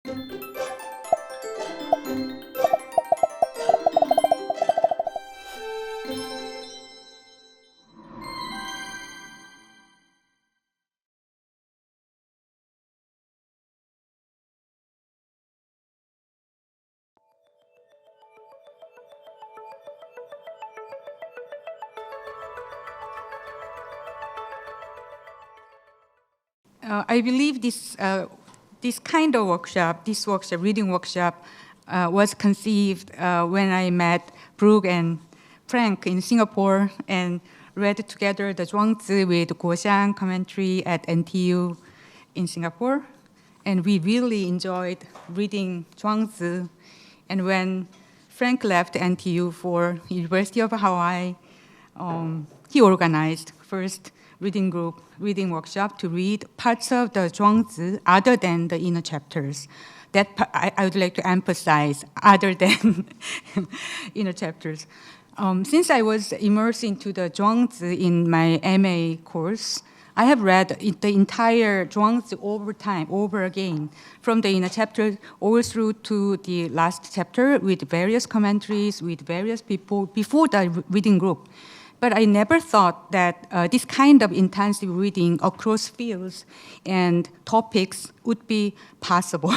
I believe this kind of workshop, reading workshop, was conceived when I met Brooke and Frank in Singapore and read together the Zhuangzi with Guoxiang commentary at NTU in Singapore. And we really enjoyed reading Zhuangzi. And when Frank left NTU for University of Hawaii, he organized first reading workshop to read parts of the Zhuangzi other than the inner chapters. That I would like to emphasize, other than inner chapters. Since I was immersed into the Zhuangzi in my MA course, I have read the entire Zhuangzi over again, from the inner chapter all through to the last chapter with various commentaries, with various people before the reading group. But I never thought that this kind of intensive reading across fields and topics would be possible.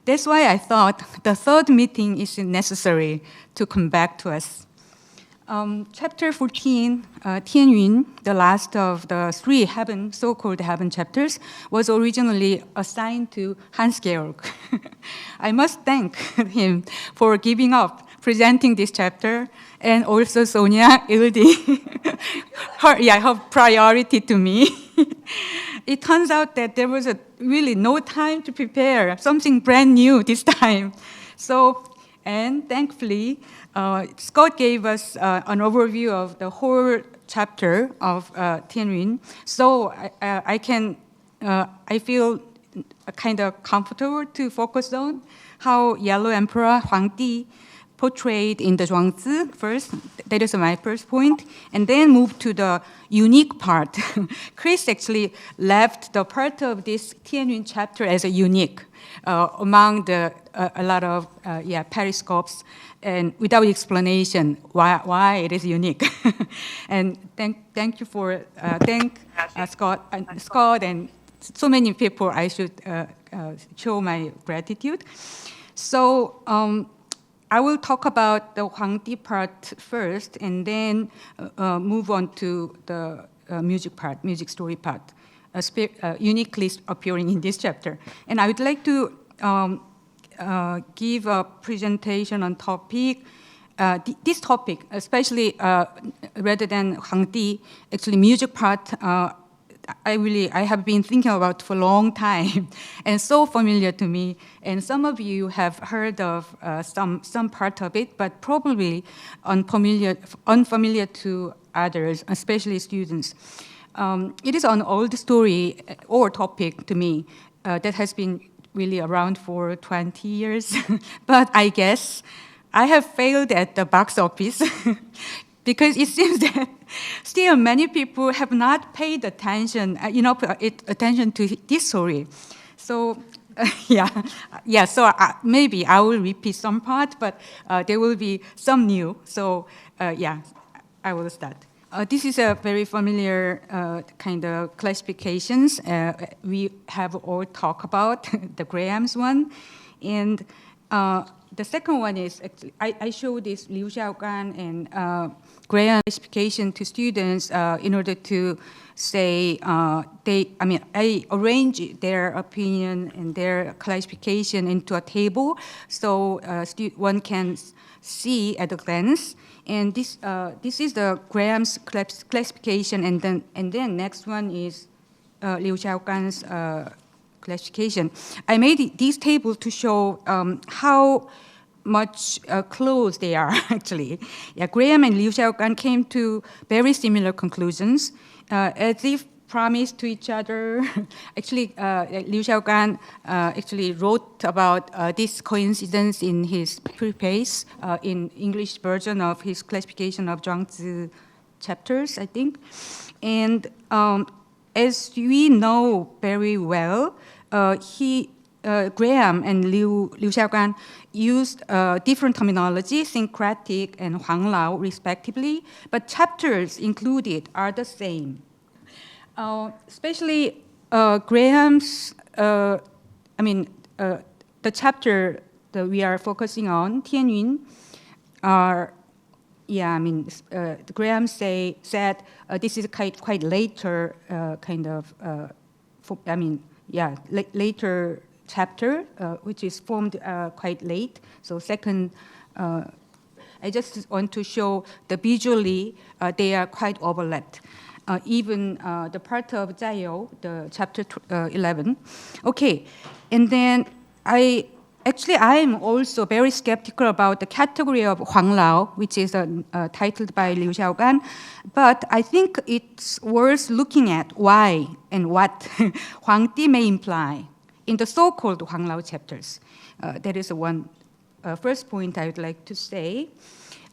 That's why I thought the third meeting is necessary to come back to us. Chapter 14, Tianyun, the last of the three so-called heaven chapters, was originally assigned to Hans-Georg. I must thank him for giving up presenting this chapter, and also Sonia Ildi, her priority to me. It turns out that there was really no time to prepare something brand new this time. And thankfully, Scott gave us an overview of the whole chapter of Tianyun. So I feel kind of comfortable to focus on how Yellow Emperor Huangdi portrayed in the Zhuangzi first. That is my first point. And then move to the unique part. Chris actually left the part of this Tianyun chapter as a unique among a lot of periscopes, and without explanation why it is unique. And thank you for Scott and so many people. I should show my gratitude. So I will talk about the Huangdi part first, and then move on to the music story part, uniquely appearing in this chapter. And I would like to give a presentation on topic. This topic, especially rather than Huangdi, actually music part, I have been thinking about for a long time, and so familiar to me. And some of you have heard of some part of it, but probably unfamiliar to others, especially students. It is an old story or topic to me that has been really around for 20 years. But I guess I have failed at the box office because it seems that still many people have not paid attention, attention to this story. So, so maybe I will repeat some part, but there will be some new. So, I will start. This is a very familiar kind of classifications. We have all talked about the Graham's one. And the second one is, actually, I showed this Liu Xiaogan and Graham classification to students in order to say, I arrange their opinion and their classification into a table so one can see at a glance. And this is the Graham's classification, and then next one is Liu Xiaogan's classification. I made these tables to show how much close they are, actually. Yeah, Graham and Liu Xiaogan came to very similar conclusions, as if promised to each other. Actually, Liu Xiaogan actually wrote about this coincidence in his preface, in English version of his classification of Zhuangzi chapters, I think. And as we know very well, he Graham and Liu Xiaogan used different terminology, syncretic and Huanglao, respectively, but chapters included are the same. Especially Graham's, the chapter that we are focusing on, Tianyun, are, Graham said this is quite later later chapter, which is formed quite late. So second, I just want to show the visually, they are quite overlapped. Even the part of Zhaiyou, the chapter 11. Okay, and then I am also very skeptical about the category of Huanglao, which is titled by Liu Xiaogan, but I think it's worth looking at why and what Huangdi may imply in the so-called Huanglao chapters. That is one first point I would like to say.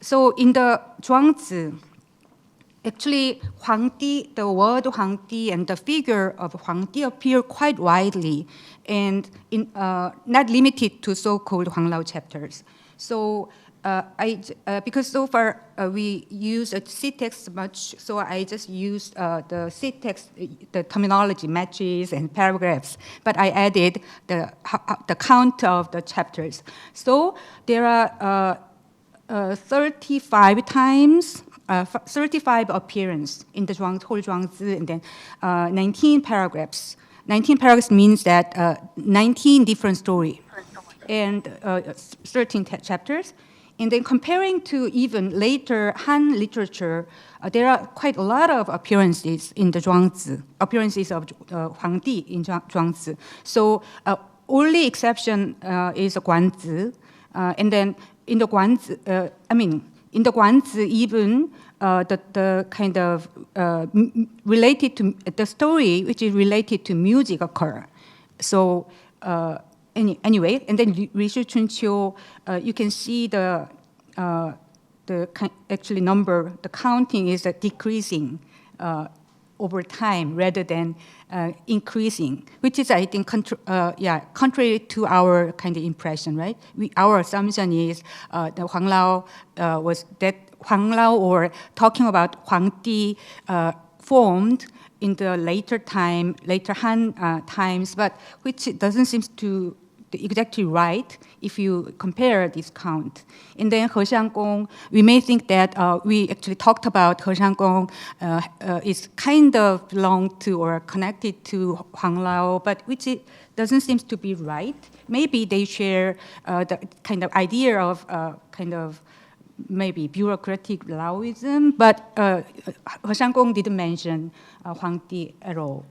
So in the Zhuangzi, actually, Huangdi, the word Huangdi and the figure of Huangdi appear quite widely and not limited to so-called Huanglao chapters. So because so far we use seed text much, so I just used the seed text, the terminology matches and paragraphs, but I added the count of the chapters. So there are 35 times 35 appearance in the whole Zhuangzi, and then 19 paragraphs. 19 paragraphs means that 19 different stories and 13 chapters. And then comparing to even later Han literature, there are quite a lot of appearances in the Zhuangzi, appearances of Huangdi in Zhuangzi. So only exception is Guanzi. And then in the Guanzi, in the Guanzi, even the kind of related to the story, which is related to music, occur. So anyway, and then Rishu Chunqiu, you can see the actually number, the counting is decreasing over time rather than increasing, which is, I think, contrary to our kind of impression, right? Our assumption is the Huanglao was that Huanglao, or talking about Huangdi, formed in the later Han times, but which doesn't seem to be exactly right if you compare this count. And then He Xiangong, we may think that we actually talked about He Xiangong is kind of belong to or connected to Huanglao, but which it doesn't seem to be right. Maybe they share the kind of idea of maybe bureaucratic Laoism, but He Xiangong didn't mention Huangdi at all.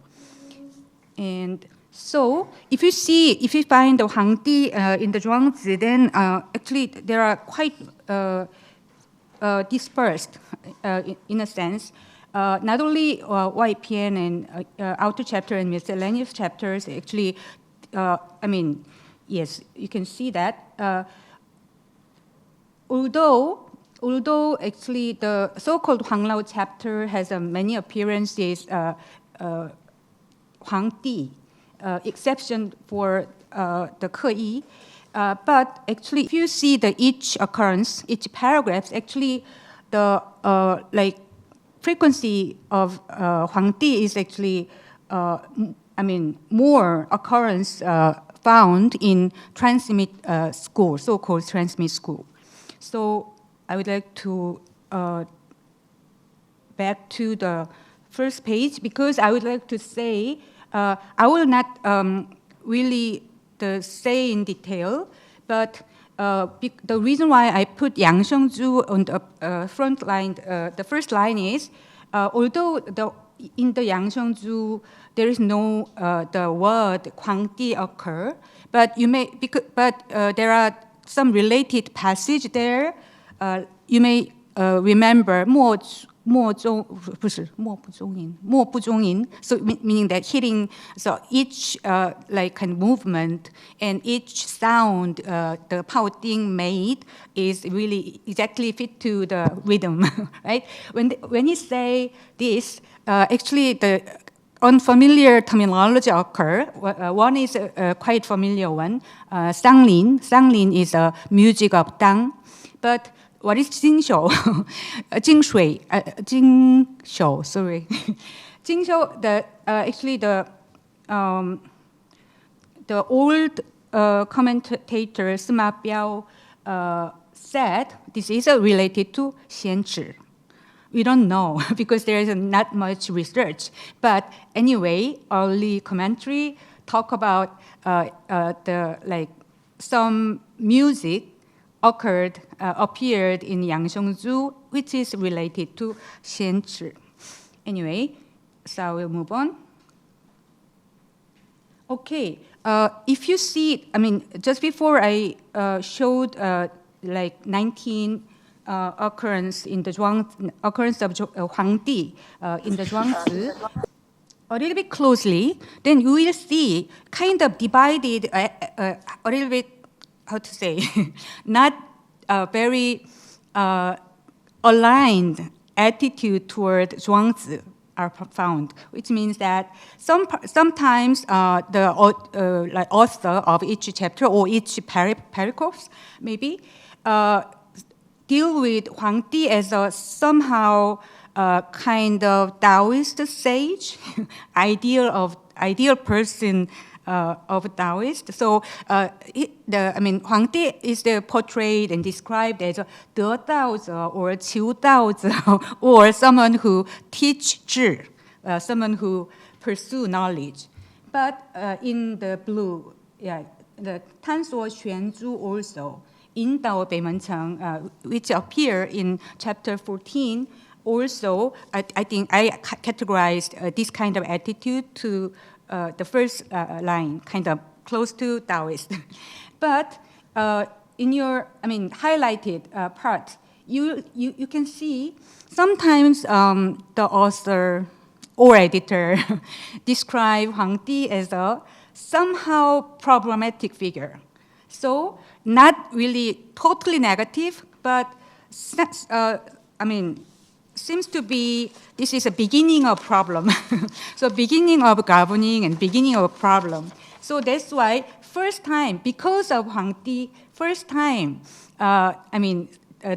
And so if you find the Huangdi in the Zhuangzi, then actually there are quite dispersed in a sense. Not only YPN and outer chapter and miscellaneous chapters, actually, yes, you can see that. Although actually the so-called Huanglao chapter has many appearances, Huangdi, exception for the Keyi, but actually if you see each occurrence, each paragraph, actually the frequency of Huangdi is actually, more occurrence found in transmit school, so-called transmit school. So I would like to back to the first page, because I would like to say, I will not really say in detail, but the reason why I put Yang Shengzhu on the front line, the first line is, although in the Yang Shengzhu there is no the word Huangdi occur, but there are some related passage there. You may remember 默不中音, so meaning that hitting, so each kind of movement and each sound the Pao Ding made is really exactly fit to the rhythm, right? When you say this, actually the unfamiliar terminology occur. One is a quite familiar one, Sanglin. Sanglin is a music of Tang. But what is Jingshou? Jingshui, Jingshou, sorry. Jingshou, actually the old commentator Sima Biao said this is related to Xianchi. We don't know because there is not much research. But anyway, early commentary talk about some music appeared in Yangxiongzu, which is related to Xianchi. Anyway, so we'll move on. Okay, if you see, just before I showed 19 occurrence of Huangdi in the Zhuangzi a little bit closely, then you will see kind of divided a little bit, how to say, not very aligned attitude toward Zhuangzi are found, which means that sometimes the author of each chapter or each pericope maybe deal with Huangdi as a somehow kind of Taoist sage, ideal person of Taoist. So Huangdi is portrayed and described as a De Daozi or Qiu Daozi, or someone who teach Zhi, someone who pursue knowledge. But in the blue, the Tansuo Xuanzhu also, in Dao Beimencheng, which appear in chapter 14, also, I think I categorized this kind of attitude to the first line, kind of close to Taoist. But in your, highlighted part, you can see sometimes the author or editor describe Huangdi as a somehow problematic figure. So not really totally negative, but seems to be, this is a beginning of problem. So beginning of governing and beginning of problem. So that's why first time, because of Huangdi, first time,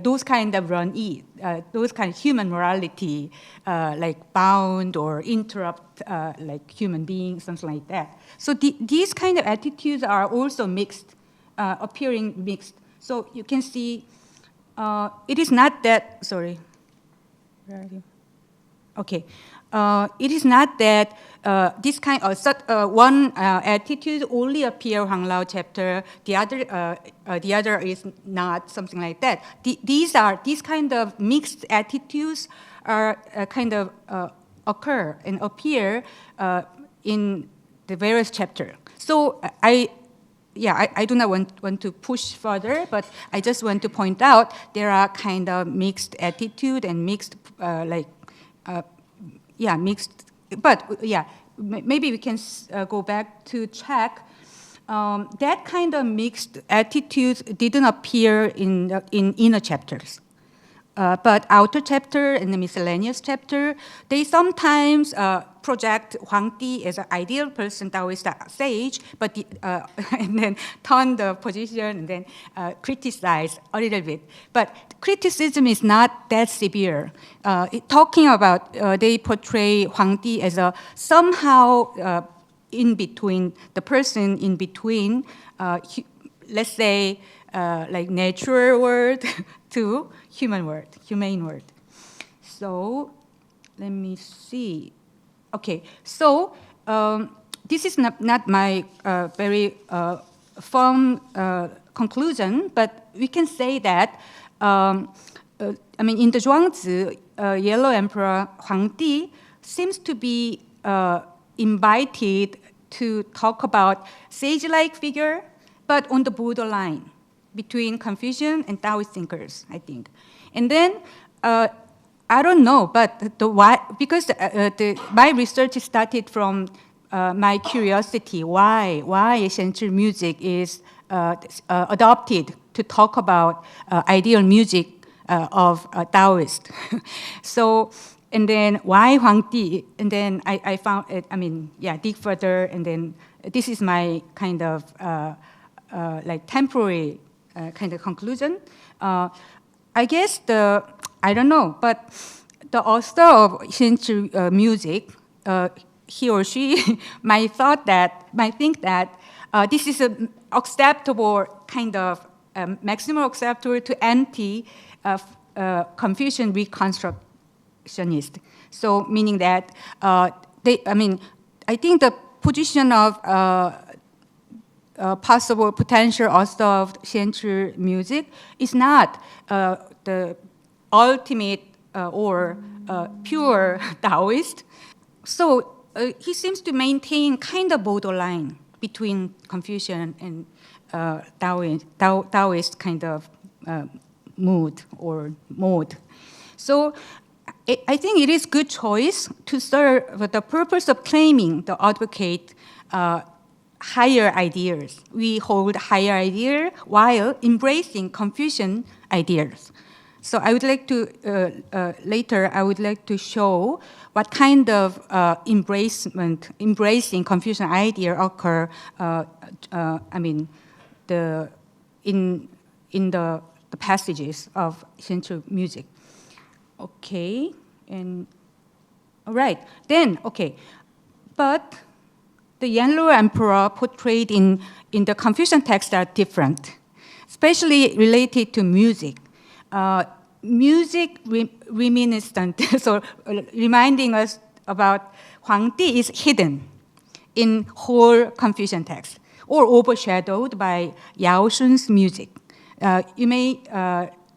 those kind of run-eat, those kind of human morality, like bound or interrupt like human beings, something like that. So these kind of attitudes are also mixed, appearing mixed. So you can see it is not that, sorry. Where are you? Okay. It is not that this kind of one attitude only appear Hanglao chapter. The other is not, something like that. These kind of mixed attitudes are kind of occur and appear in the various chapters. So I do not want to push further, but I just want to point out there are kind of mixed attitude and mixed mixed. But maybe we can go back to check. That kind of mixed attitudes didn't appear in inner chapters. But outer chapter and the miscellaneous chapter, they sometimes project Huangdi as an ideal person, Taoist sage, but and then turn the position and then criticize a little bit. But criticism is not that severe. Talking about, they portray Huangdi as a somehow in between, the person in between, let's say, like natural world to humane word. So let me see. Okay, so this is not my very firm conclusion, but we can say that, in the Zhuangzi, Yellow Emperor Huangdi seems to be invited to talk about sage-like figure, but on the borderline between Confucian and Taoist thinkers, I think. And then, I don't know, but why, because my research started from my curiosity, why Xianchi music is adopted to talk about ideal music of Taoist. So And then why Huangdi? And then I found it, dig further, and then this is my kind of like temporary kind of conclusion. I guess I don't know, but the author of Xianchi music, he or she might think that this is an acceptable kind of maximum acceptable to anti Confucian reconstructionist. So meaning that I think the position of possible potential author of Xianchi music is not the ultimate or pure Taoist. So he seems to maintain kind of borderline between Confucian and Taoist kind of mood or mode. So I think it is good choice to serve the purpose of claiming to advocate higher ideas. We hold higher ideas while embracing Confucian ideas. So I would like to, later, I would like to show what kind of embracing Confucian idea occur, in the passages of Xianchi music. Okay, and all right, then, okay. But the Yanlu emperor portrayed in the Confucian text are different, especially related to music. Music reminiscent, so reminding us about Huangdi is hidden in whole Confucian text or overshadowed by Yao Shun's music. You may,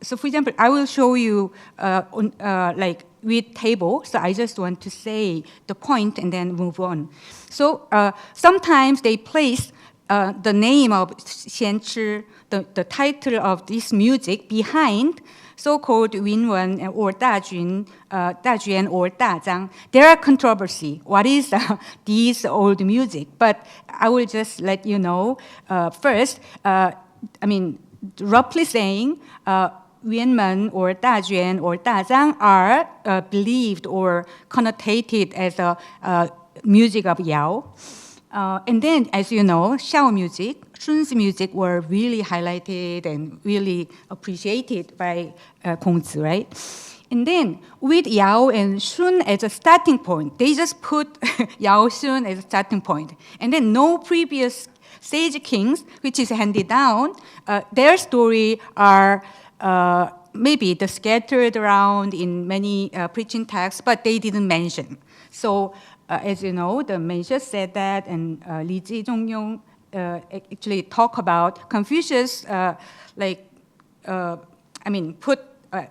so for example, I will show you like with table, so I just want to say the point and then move on. So sometimes they place the name of Xianchi, the title of this music behind so-called Winwen or Dajun or Dazhang. There are controversy. What is this old music? But I will just let you know. First, roughly saying, Winmen or Dajun or Dazhang are believed or connotated as a music of Yao. And then, as you know, Xiao music, Shun's music were really highlighted and really appreciated by Kongzi, right? And then, with Yao and Shun as a starting point, they just put Yao Shun as a starting point. And then no previous sage kings, which is handed down, their story are maybe the scattered around in many preaching texts, but they didn't mention. So, as you know, the Meisha said that, and Li Ji Zhongyong actually talk about Confucius,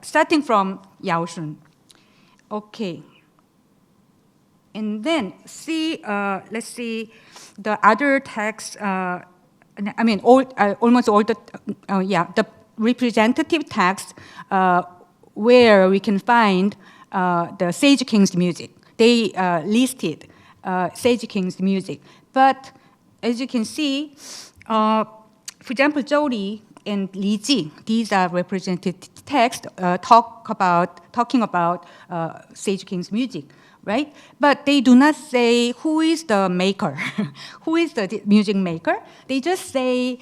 starting from Yao Shun. Okay. And then let's see the other texts. Almost all the representative texts where we can find the Sage King's music. They listed Sage King's music. But as you can see, for example, Zhou Li and Li Ji, these are representative texts talking about Sage King's music, right? But they do not say who is the maker, who is the music maker. They just say,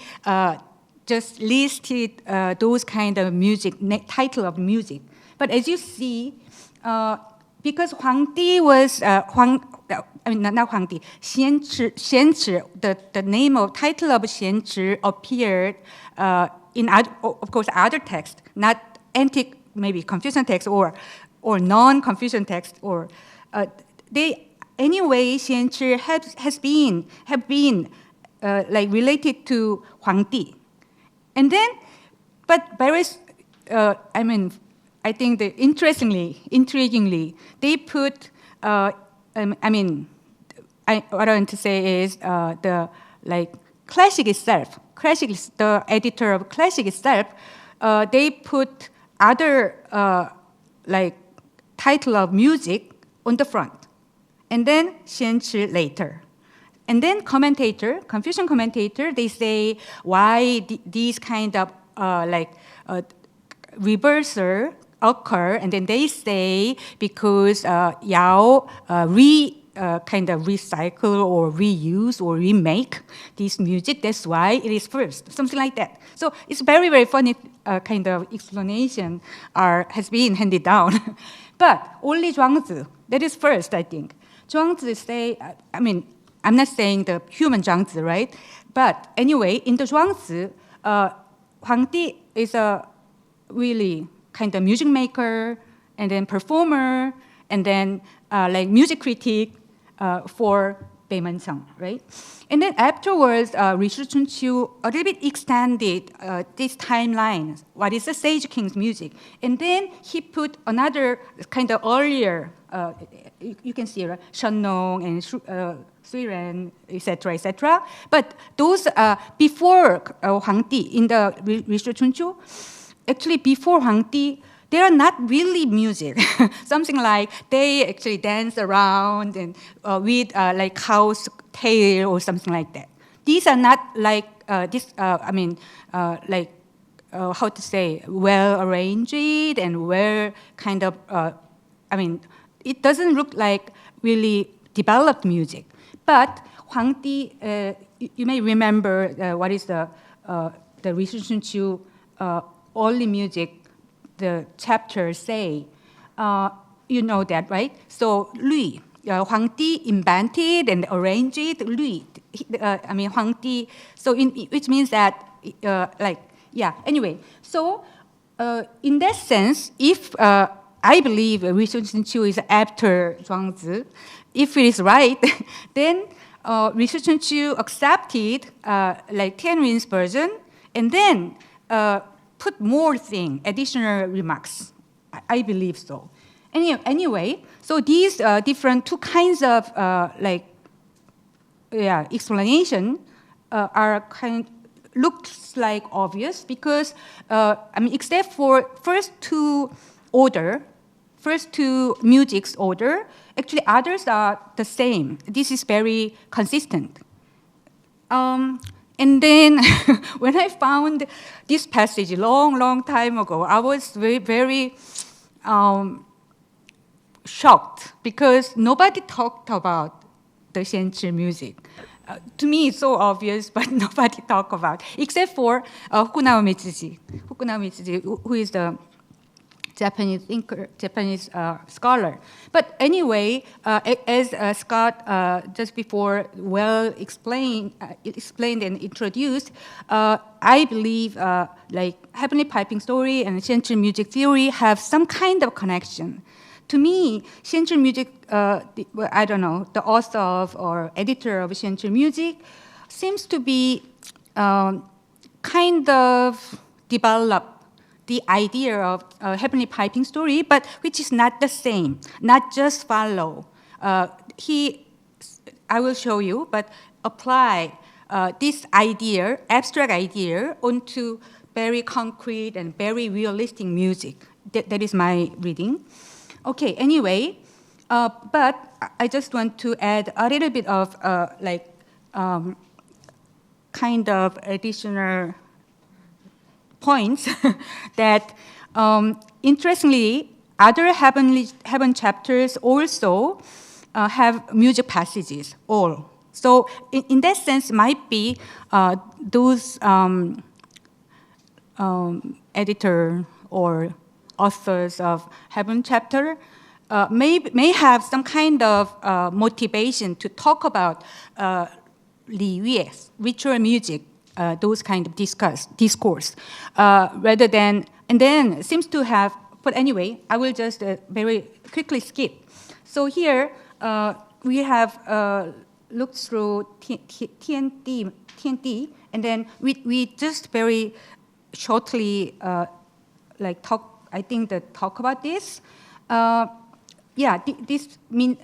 just listed those kind of music, title of music. But as you see, because Huangdi was, Xianchi, the name of title of Xianchi appeared in, of course, other texts, not antique, maybe Confucian text or non-Confucian text, or anyway, Xianchi have been related to Huangdi. And then, but various, I think that intriguingly, they put, what I want to say is Classic itself, the editor of Classic itself, they put other title of music on the front, and then Xianchi later. And then Confucian commentator, they say why these kind of reverser occur, and then they say because Yao kind of recycle or reuse or remake this music, that's why it is first, something like that. So it's very, very funny kind of explanation has been handed down. But only Zhuangzi, that is first, I think. Zhuangzi say, I mean, I'm not saying the human Zhuangzi, right? But anyway, in the Zhuangzi, Huangdi is a really kind of music maker, and then performer, and then like music critic for Beimancheng, right? And then afterwards, Rishi Chunqiu a little bit extended this timeline. What is the Sage King's music? And then he put another kind of earlier, you can see, right? Shenong and Suiren, etc., etc. But those before Huangdi in the Rishi Chunqiu, actually before Huangdi, they are not really music. Something like they actually dance around and with like cow's tail or something like that. These are not like like how to say, well arranged and well kind of. It doesn't look like really developed music. But Huangdi, you may remember what is the Rishi Chunqiu early music. The chapters say, you know that, right? So, Lui, Huangdi invented and arranged Lui. Huangdi, so which means that, anyway. So, in that sense, if I believe Rishi Chunqiu is after Zhuangzi, if it is right, then Rishi Chunqiu accepted like Tianrin's version, and then put more additional remarks. I believe so. Anyway, so these different two kinds of explanation are looks like obvious because except for first two music's order, actually others are the same. This is very consistent. And then when I found this passage long time ago, I was very, very shocked because nobody talked about the Xianchi music. To me, it's so obvious, but nobody talked about, except for Fukunaga Mitsuji, who is the Japanese thinker, Japanese scholar. But anyway, as Scott just before explained and introduced, I believe like Heavenly Piping Story and Xianchi music theory have some kind of connection. To me, Xianchi music, I don't know, the author of or editor of Xianchi music seems to be kind of developed the idea of Heavenly Piping Story, but which is not the same, not just follow. I will show you, but apply this idea, abstract idea, onto very concrete and very realistic music. That is my reading. Okay, anyway, but I just want to add a little bit of kind of additional points that, interestingly, other heaven chapters also have music passages, all. So in that sense, might be those editor or authors of heaven chapter may have some kind of motivation to talk about Li Yue's ritual music, those kind of discourse, rather than, and then seems to have, but anyway, I will just very quickly skip. So here we have looked through Tiandi, and then we just very shortly talk about this. This mean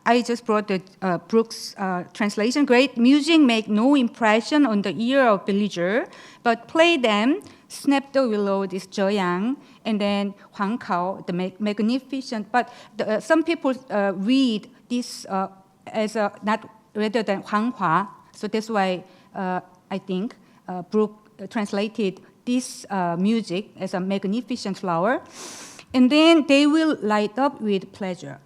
I just brought the Brooks translation. Great music make no impression on the ear of villager, but play them, snap the willow, this Zheoyang, and then Huang Kao, the magnificent. But some people read this as not rather than Huang Hua. So that's why I think Brooks translated this music as a magnificent flower. And then they will light up with pleasure.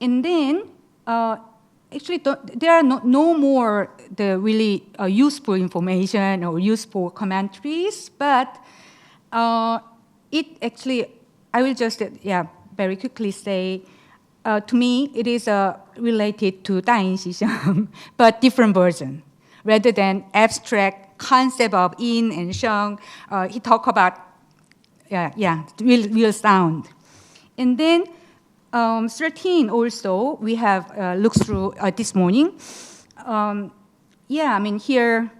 And then, actually, there are no more the really useful information or useful commentaries, but it actually, I will just, very quickly say, to me, it is related to 大音西厢, but different version. Rather than abstract concept of yin and sheng, he talk about real sound. And then 13 also, we have looked through this morning. Here,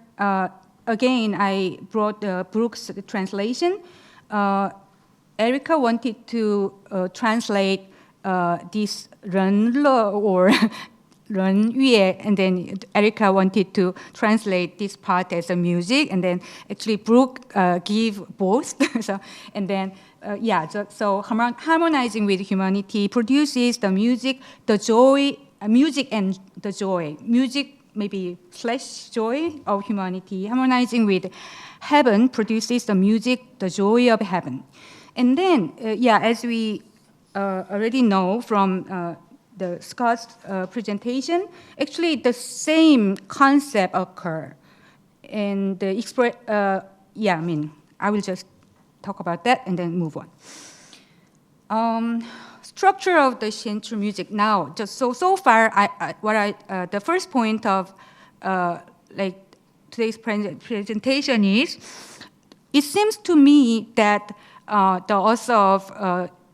again, I brought Brooks' translation. Erica wanted to translate this 人乐 or 人乐, and then Erica wanted to translate this part as a music, and then actually Brooke gave both. And then, so harmonizing with humanity produces the music, the joy, music and the joy. Music maybe / joy of humanity. Harmonizing with heaven produces the music, the joy of heaven. And then, as we already know from the Scott's presentation, actually the same concept occur. And the I will just talk about that and then move on. Structure of the Xianchi music now, just so far, the first point of today's presentation is, it seems to me that the author of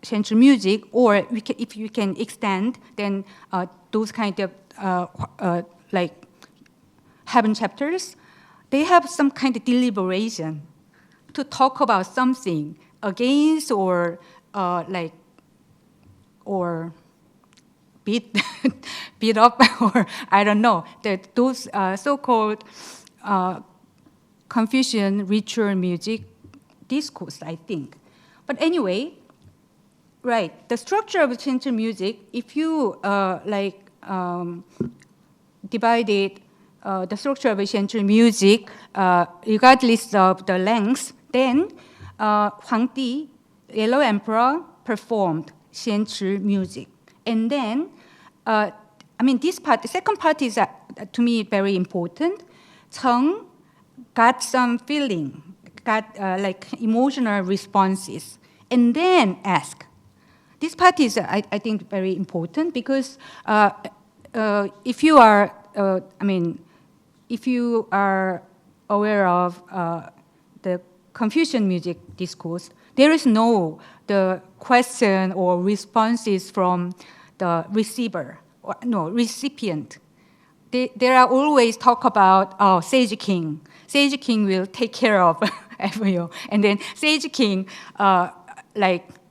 Xianchi music, or if you can extend, then those kind of heaven chapters, they have some kind of deliberation to talk about something against or beat up, or I don't know, that those so-called Confucian ritual music discourse, I think. But anyway, right, the structure of Xianchi music, if you divided the structure of Xianchi music regardless of the length, then Huangdi, Yellow Emperor, performed Xianchi music. And then, this part, the second part is to me very important. Cheng got some feeling, got emotional responses, and then asked. This part is, I think, very important because if you are, if you are aware of the Confucian music discourse, there is no the question or responses from the receiver, or no, recipient. There are always talk about, Sage King. Sage King will take care of everyone. And then Sage King,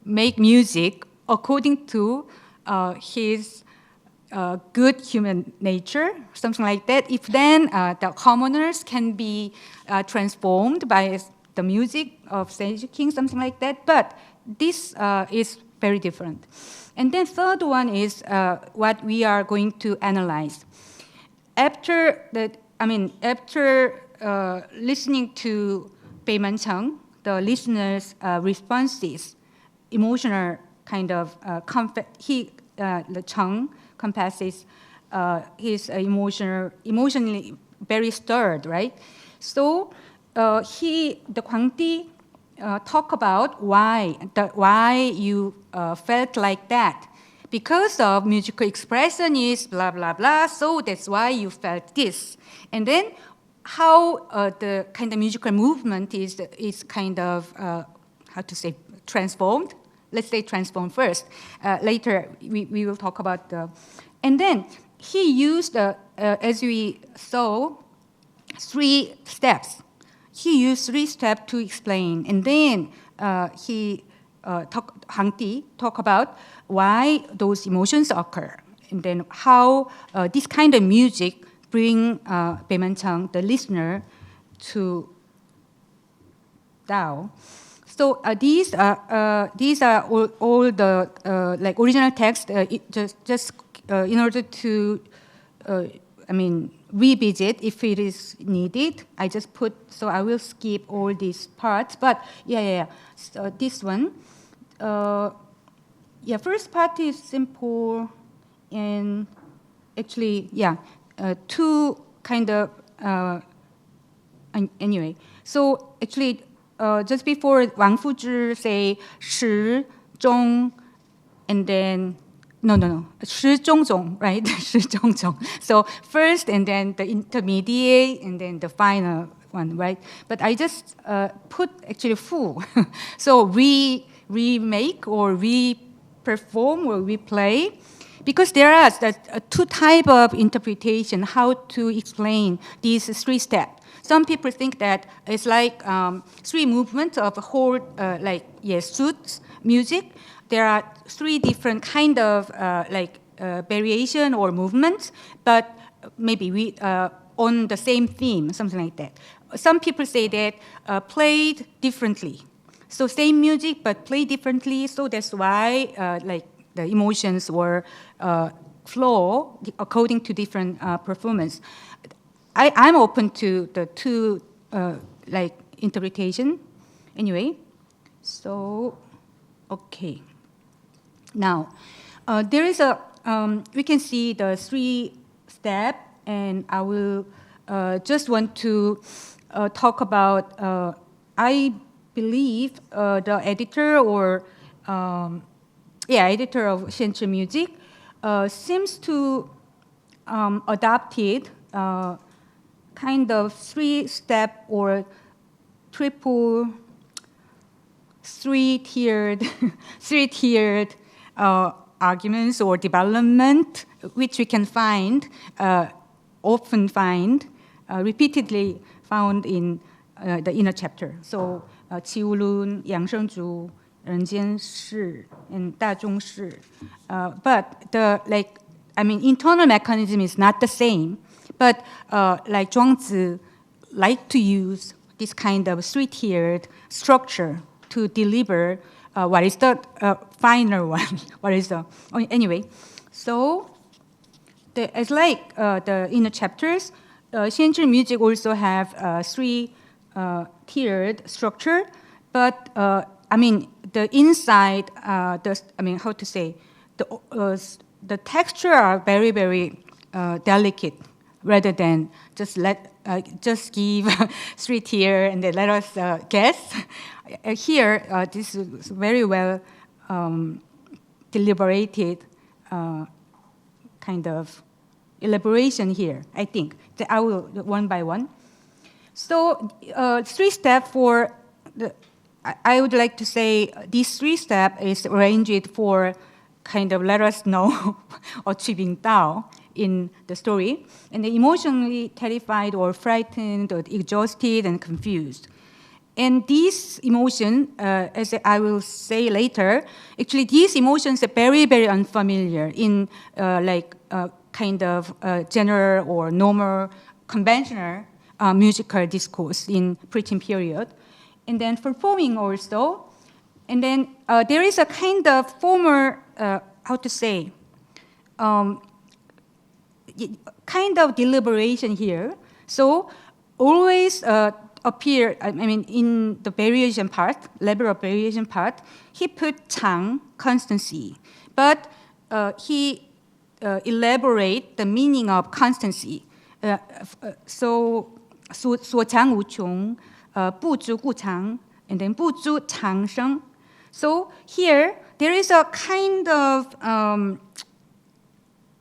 make music according to his good human nature, something like that. If then the commoners can be transformed by the music of Sage King, something like that. But this is very different. And then third one is what we are going to analyze. After listening to Bei Man-cheng, the listener's responses, emotional kind of the Cheng confesses his emotionally very stirred, right? So the Huangdi talk about why you felt like that. Because of musical expression is blah, blah, blah, so that's why you felt this. And then how the kind of musical movement is kind of, transformed. Let's say transformed first. Later, we will talk about the... And then he used, as we saw, 3 steps. He used 3 steps to explain. And then Huangdi talk about why those emotions occur. And then how this kind of music bring Bei Man-cheng, the listener, to Tao. So these are all the original text. Just in order to revisit if it is needed. I just put, so I will skip all these parts. But So this one, Yeah, first part is simple, and actually, yeah, two kind of, anyway. So actually, just before Wang Fuzhi say 始终, and then, no, 始终终, right? 始终终. So first, and then the intermediate, and then the final one, right? But I just put actually full. So remake or re-perform or replay, because there are two types of interpretation how to explain these three steps. Some people think that it's like three movements of a whole, suits music. There are three different kind of variation or movements, but maybe we on the same theme, something like that. Some people say that played differently. So same music, but played differently. So that's why the emotions were flow according to different performance. I'm open to the two interpretation. Anyway, so okay. Now there is a we can see the three step, and I will just want to talk about. I believe the editor or editor of Xianchi music seems to adopted kind of three-step or triple, three-tiered arguments or development, which we can find, often find, repeatedly found in the inner chapter. So, 齐无论, 养生主, 人间事, and 大众事. But the internal mechanism is not the same. But Zhuangzi like to use this kind of three-tiered structure to deliver what is the final one. What is the anyway? So as the inner chapters, Xianchi music also have three-tiered structure, but the inside, how to say, the texture are very, very delicate, rather than just give three tier and then let us guess. Here, this is very well deliberated kind of elaboration here, I think. I will one by one. So three step for I would like to say these three step is arranged for kind of let us know achieving Tao in the story, and the emotionally terrified or frightened or exhausted and confused. And these emotions, as I will say later, actually these emotions are very, very unfamiliar in kind of general or normal, conventional musical discourse in preaching period. And then performing also. And then there is a kind of former, how to say, kind of deliberation here. So always appear, in the variation part, level of variation part, he put Chang, constancy. But he elaborate the meaning of constancy. So, 所长无穷, 不足故常, and then 不足长生. So here, there is a kind of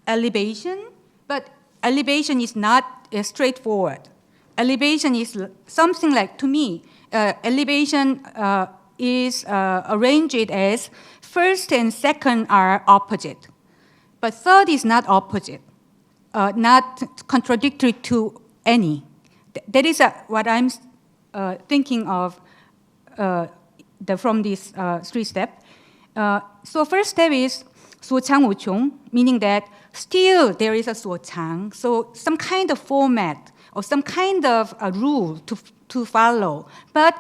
elevation, but elevation is not straightforward. Elevation is something like, to me, elevation is arranged as first and second are opposite. But third is not opposite, not contradictory to any. That is what I'm thinking of from this three steps. So first step is 所长无穷, meaning that still there is a 所长, so some kind of format or some kind of a rule to follow. But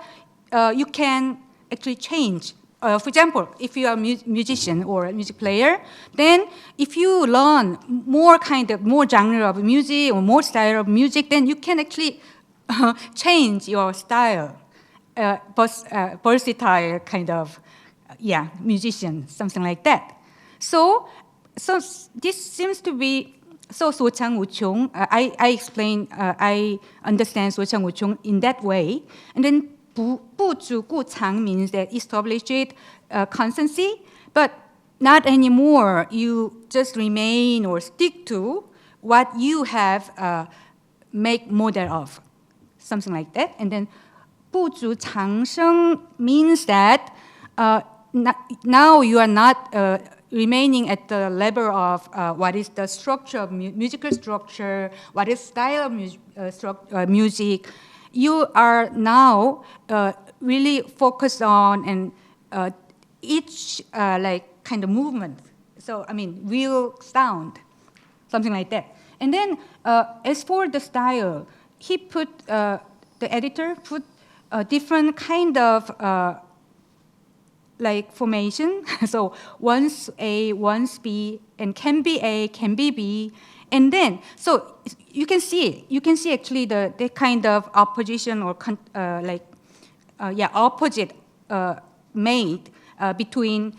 you can actually change. For example, if you are a musician or a music player, then if you learn more genre of music or more style of music, then you can actually change your style, versatile kind of musician, something like that. So this seems to be, so Sojeong Wuchong, I explain, I understand Sojeong Wuchong in that way. And then 不主顾长 means that establish it constancy, but not anymore. You just remain or stick to what you have make model of, something like that. And then 不主长生 means that now you are not remaining at the level of what is the structure of musical structure, what is style of music. You are now really focused on and each like kind of movement. So I mean, real sound, something like that. And then as for the style, he put the editor put a different kind of like formation. So once A, once B, and can be A, can be B, and then so you can see actually the kind of opposition or opposite made between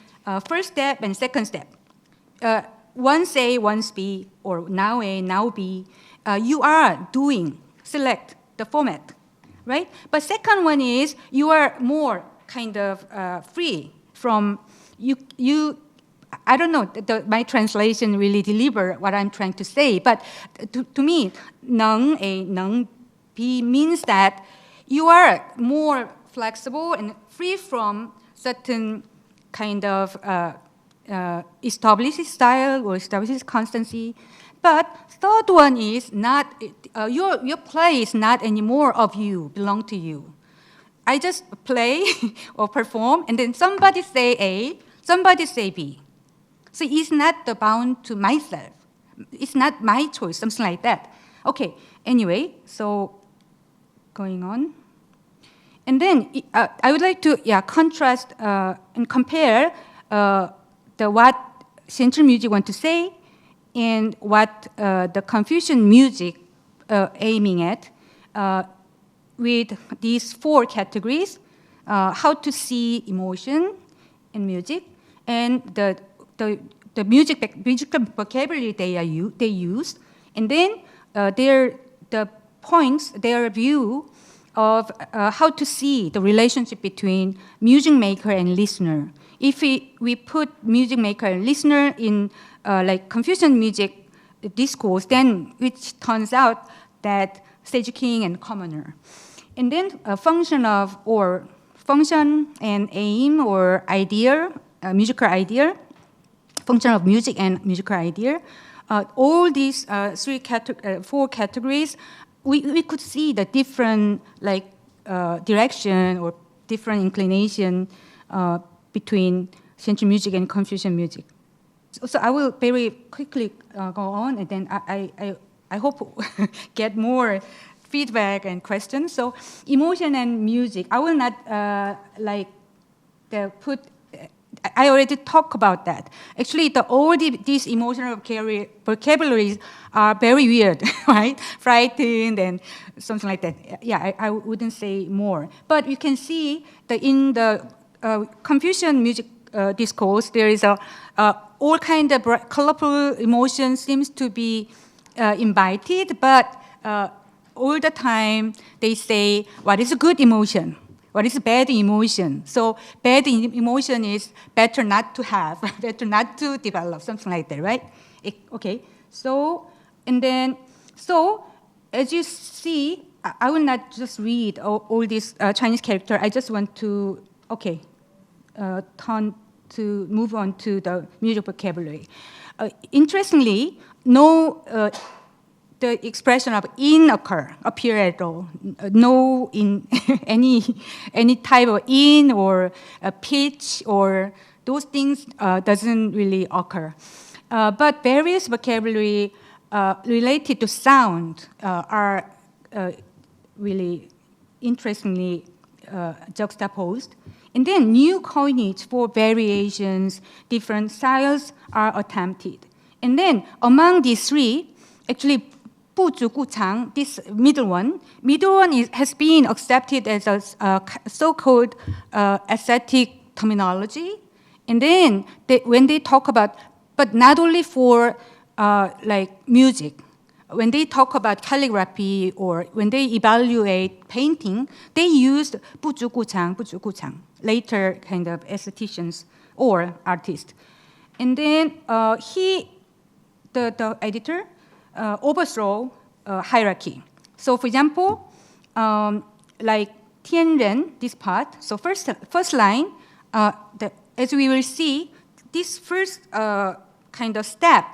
first step and second step. Once A, once B, or now A, now B, you are doing select the format, right? But second one is you are more kind of free from you. I don't know, my translation really deliver what I'm trying to say, but to me,能A,能B means that you are more flexible and free from certain kind of established style or established constancy. But third one is not, your play is not anymore of you, belong to you. I just play or perform, and then somebody say A, somebody say B. So it's not bound to myself. It's not my choice, something like that. Okay, anyway, so going on. And then I would like to contrast and compare what Central music want to say and what the Confucian music aiming at with these four categories, how to see emotion in music, and the musical vocabulary they use, and then the points, their view of how to see the relationship between music maker and listener. If we put music maker and listener in like Confucian music discourse, then which turns out that stage king and commoner. And then a function and aim or idea, musical idea, function of music and musical idea. All these four categories, we could see the different like direction or different inclination between Xianchi music and Confucian music. So I will very quickly go on, and then I hope get more feedback and questions. So emotion and music, I will not put. I already talked about that. Actually, these emotional vocabularies are very weird, right? Frightened and something like that. Yeah, I wouldn't say more. But you can see that in the Confucian music discourse, there is all kind of colorful emotion seems to be invited, but all the time they say, what is a good emotion? What is a bad emotion? So bad emotion is better not to have, better not to develop, something like that, right? Okay, so, and then, so as you see, I will not just read all these Chinese characters. I just want to, move on to the music vocabulary. Interestingly, no the expression of in appear at all. No in any type of in or pitch or those things doesn't really occur. But various vocabulary related to sound are really interestingly juxtaposed. And then new coinage for variations, different styles are attempted. And then among these three, actually, 不足顾长, this middle one has been accepted as a so-called aesthetic terminology And then when they talk about, but not only for like music, when they talk about calligraphy or when they evaluate painting, they used 不足故常, later kind of aestheticians or artists. And then the editor overthrow hierarchy. So for example, like 天人, this part, so first line, as we will see, this first kind of step,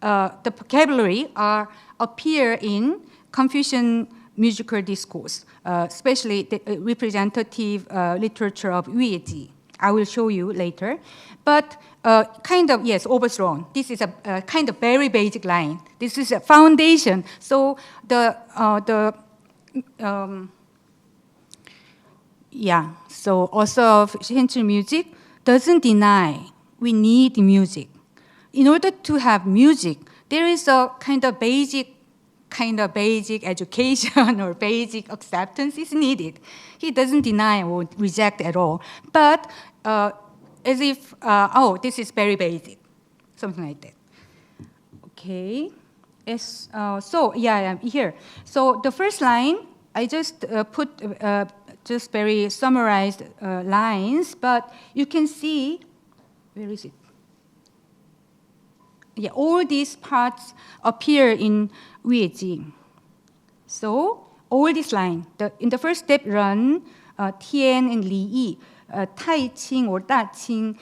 the vocabulary appear in Confucian musical discourse, especially the representative literature of Yueji. I will show you later. But kind of, yes, overthrown. This is a kind of very basic line. This is a foundation. So so author of Xianchi music doesn't deny we need music. In order to have music, there is a kind of basic education or basic acceptance is needed. He doesn't deny or reject at all. But as if, this is very basic, something like that. Okay. Here. So the first line, I just put just very summarized lines, but you can see, where is it? Yeah, all these parts appear in Yueji. So all this line, in the first step run, Tian and Li Yi, Tai Qing or Da Qing,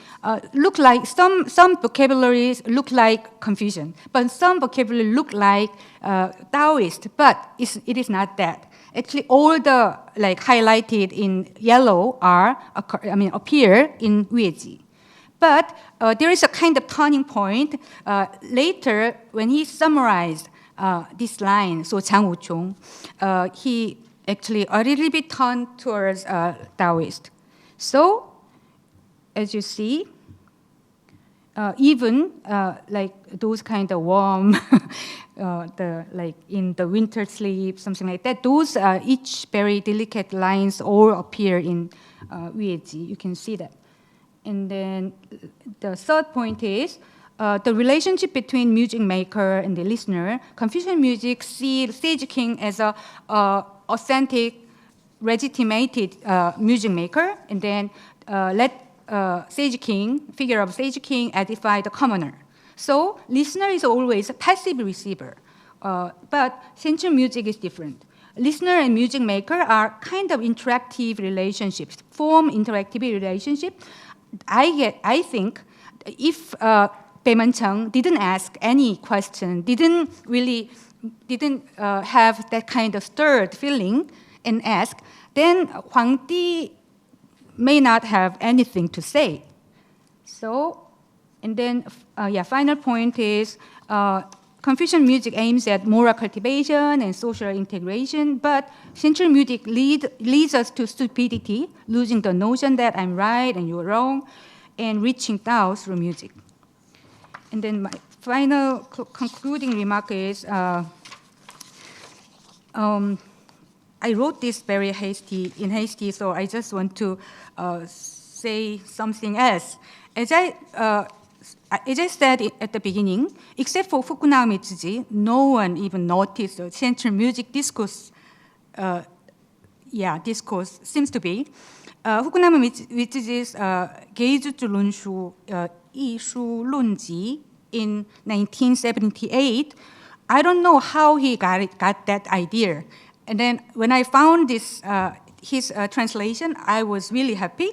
look like some vocabularies look like Confucian, but some vocabulary look like Taoist, but it is not that. Actually, all the like highlighted in yellow appear in Yueji. But there is a kind of turning point later when he summarized this line, so Chang he actually a little bit turned towards Taoist. So, as you see, even like those kind of warm, like in the winter sleep, something like that, those each very delicate lines all appear in Yueji. You can see that. And then the third point is the relationship between music maker and the listener. Confucian music sees Sage King as a authentic, legitimated music maker, and then let figure of Sage King edify the commoner. So listener is always a passive receiver, but Xianchi music is different. Listener and music maker are kind of interactive relationships, form interactive relationship. I think if Peimencheng didn't ask any question, didn't have that kind of stirred feeling and ask, then Huangdi may not have anything to say. So, and then, final point is Confucian music aims at moral cultivation and social integration, but Xianchi music leads us to stupidity, losing the notion that I'm right and you're wrong, and reaching Tao through music. And then my final concluding remark is, I wrote this very hasty, so I just want to say something else. As I said at the beginning, except for Fukunaga Mitsuji, no one even noticed the central music discourse. Discourse seems to be. Fukunaga Mitsuji's Geijutsu Runshu Ishu Lunji in 1978, I don't know how he got that idea. And then when I found this, his translation, I was really happy.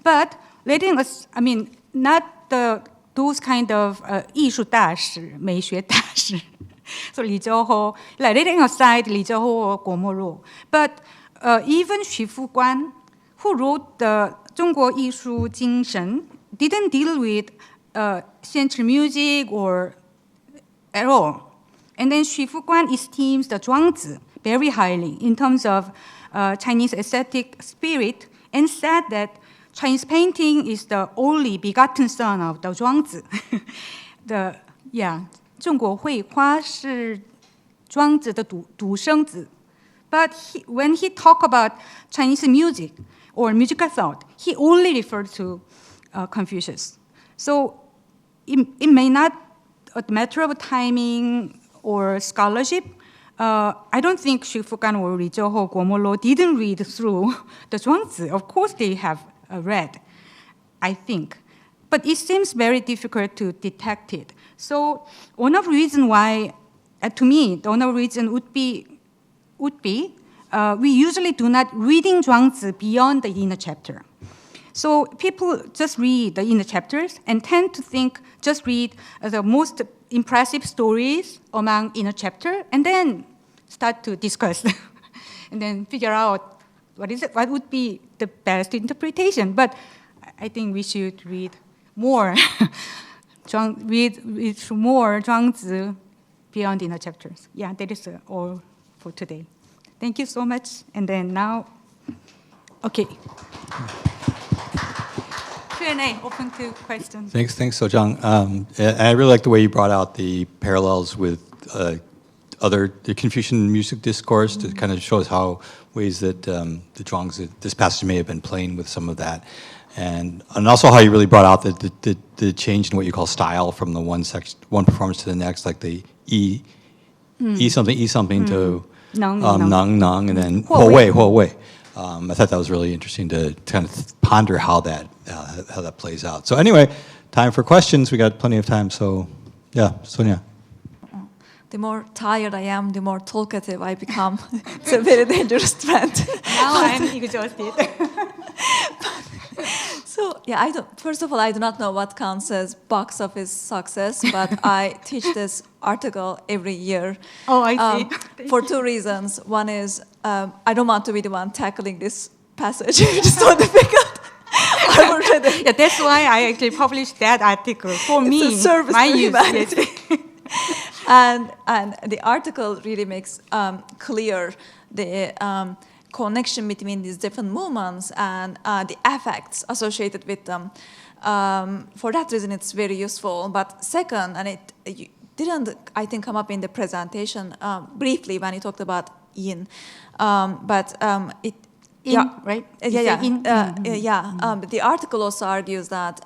But letting us, not those kind of 艺术大师, 美学大师, so Li Zhouhou, like letting aside Li Zhouhou or Guo Moruo. But even Xu Fuguan, who wrote the 中国艺术精神, didn't deal with Xianchi music or at all. And then Xu Fuguan esteems the Zhuangzi very highly in terms of Chinese aesthetic spirit and said that Chinese painting is the only begotten son of the Zhuangzi. 中国绘画是庄子的独生子. But when he talked about Chinese music or musical thought, he only referred to Confucius. So it may not a matter of timing or scholarship. I don't think Xu Fukan or Li Zhouhou, Guo Lo didn't read through the Zhuangzi. Of course they have read, I think. But it seems very difficult to detect it. So one of the reasons why, to me, the one of the reason would be we usually do not reading Zhuangzi beyond the inner chapter. So people just read the inner chapters and tend to think, just read the most impressive stories among inner chapter, and then start to discuss, and then figure out what would be the best interpretation. But I think we should read more, read more Zhuangzi beyond inner chapters. Yeah, that is all for today. Thank you so much. And then now, okay. Q&A, open to questions. Thanks, Sojeong. And I really like the way you brought out the parallels with the Confucian music discourse to kind of show us how ways that the Zhuangzi, this passage may have been playing with some of that. And also how you really brought out the change in what you call style from the one performance to the next, like the E something to nang, and then huo wei. I thought that was really interesting to kind of ponder how that plays out. So anyway, time for questions. We got plenty of time. So yeah, Sonia. The more tired I am, the more talkative I become. It's a very dangerous trend. Now I'm exhausted. So yeah, first of all, I do not know what counts as box office success, but I teach this article every year. Oh, I see. For two reasons. One is I don't want to be the one tackling this passage. Which is so difficult. Yeah, that's why I actually published that article. For me, it's a service my to use. humanity. And the article really makes clear the connection between these different movements and the effects associated with them. For that reason, it's very useful. But second, and it didn't, I think, come up in the presentation briefly when you talked about yin, but it. In, yeah, right? The article also argues that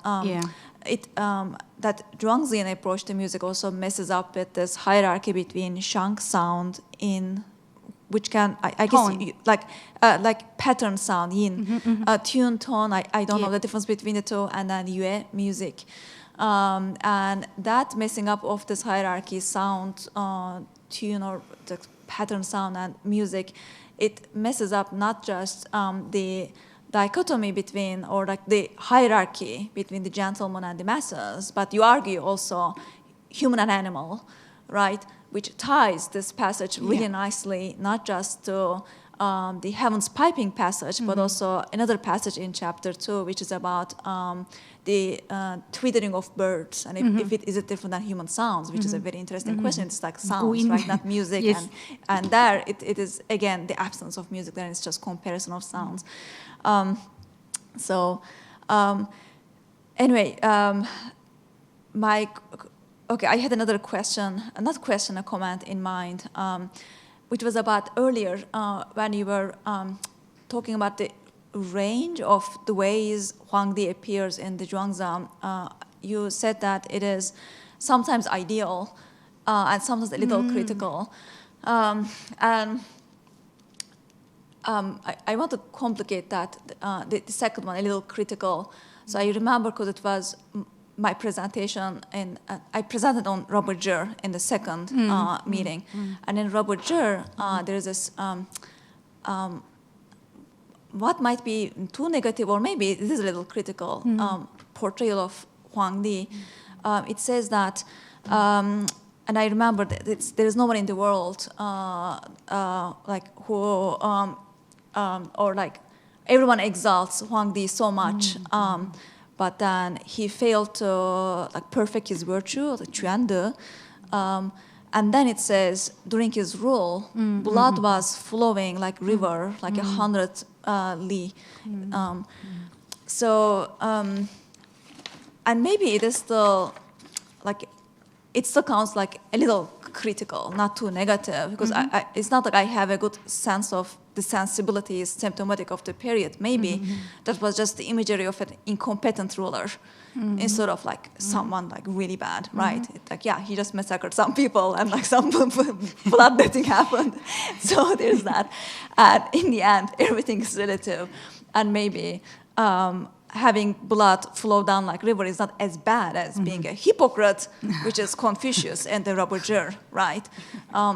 that Zhuangzian approach to music also messes up with this hierarchy between shang sound in, which can I guess like pattern sound yin, tune tone. I don't know the difference between the two, and then yue music, and that messing up of this hierarchy sound, tune or the pattern sound and music. It messes up not just the dichotomy between, or like the hierarchy between the gentleman and the masses, but you argue also human and animal, right? Which ties this passage really nicely, not just to the heavens piping passage, but also another passage in chapter 2, which is about the twittering of birds, and if it is different than human sounds, which is a very interesting question. It's like sounds, right? Not music, and there it is again the absence of music. Then it's just comparison of sounds. Anyway, I had another question, a comment in mind, which was about earlier when you were talking about the range of the ways Huangdi appears in the Zhuangzi. You said that it is sometimes ideal and sometimes a little critical. I want to complicate that, the second one, a little critical. So I remember because it was my presentation, and I presented on Robert Jur in the second meeting. And in Robert Jur, there is this, what might be too negative, or maybe it is a little critical, portrayal of Huangdi. It says that, and I remember that there is no one in the world or like everyone exalts Huangdi so much, but then he failed to like perfect his virtue, the Chuande. And then it says during his rule, blood was flowing like river, like 100 li. And maybe it is still like, it still counts like a little critical, not too negative, because it's not like I have a good sense of the sensibility is symptomatic of the period. Maybe that was just the imagery of an incompetent ruler instead of like someone like really bad, right? Like, yeah, he just massacred some people and like some bloodletting happened. So there's that. And in the end, everything is relative. And maybe having blood flow down like river is not as bad as being a hypocrite, which is Confucius and the ravager, right?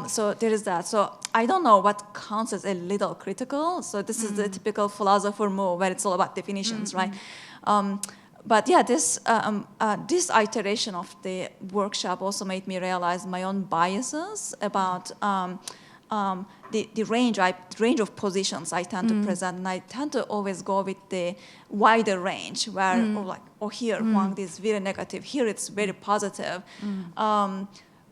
So there is that. So I don't know what counts as a little critical. So this is the typical philosopher move where it's all about definitions, right? But yeah, this iteration of the workshop also made me realize my own biases about the range of positions I tend to present, and I tend to always go with the wider range, where here Huang is very negative, here it's very positive.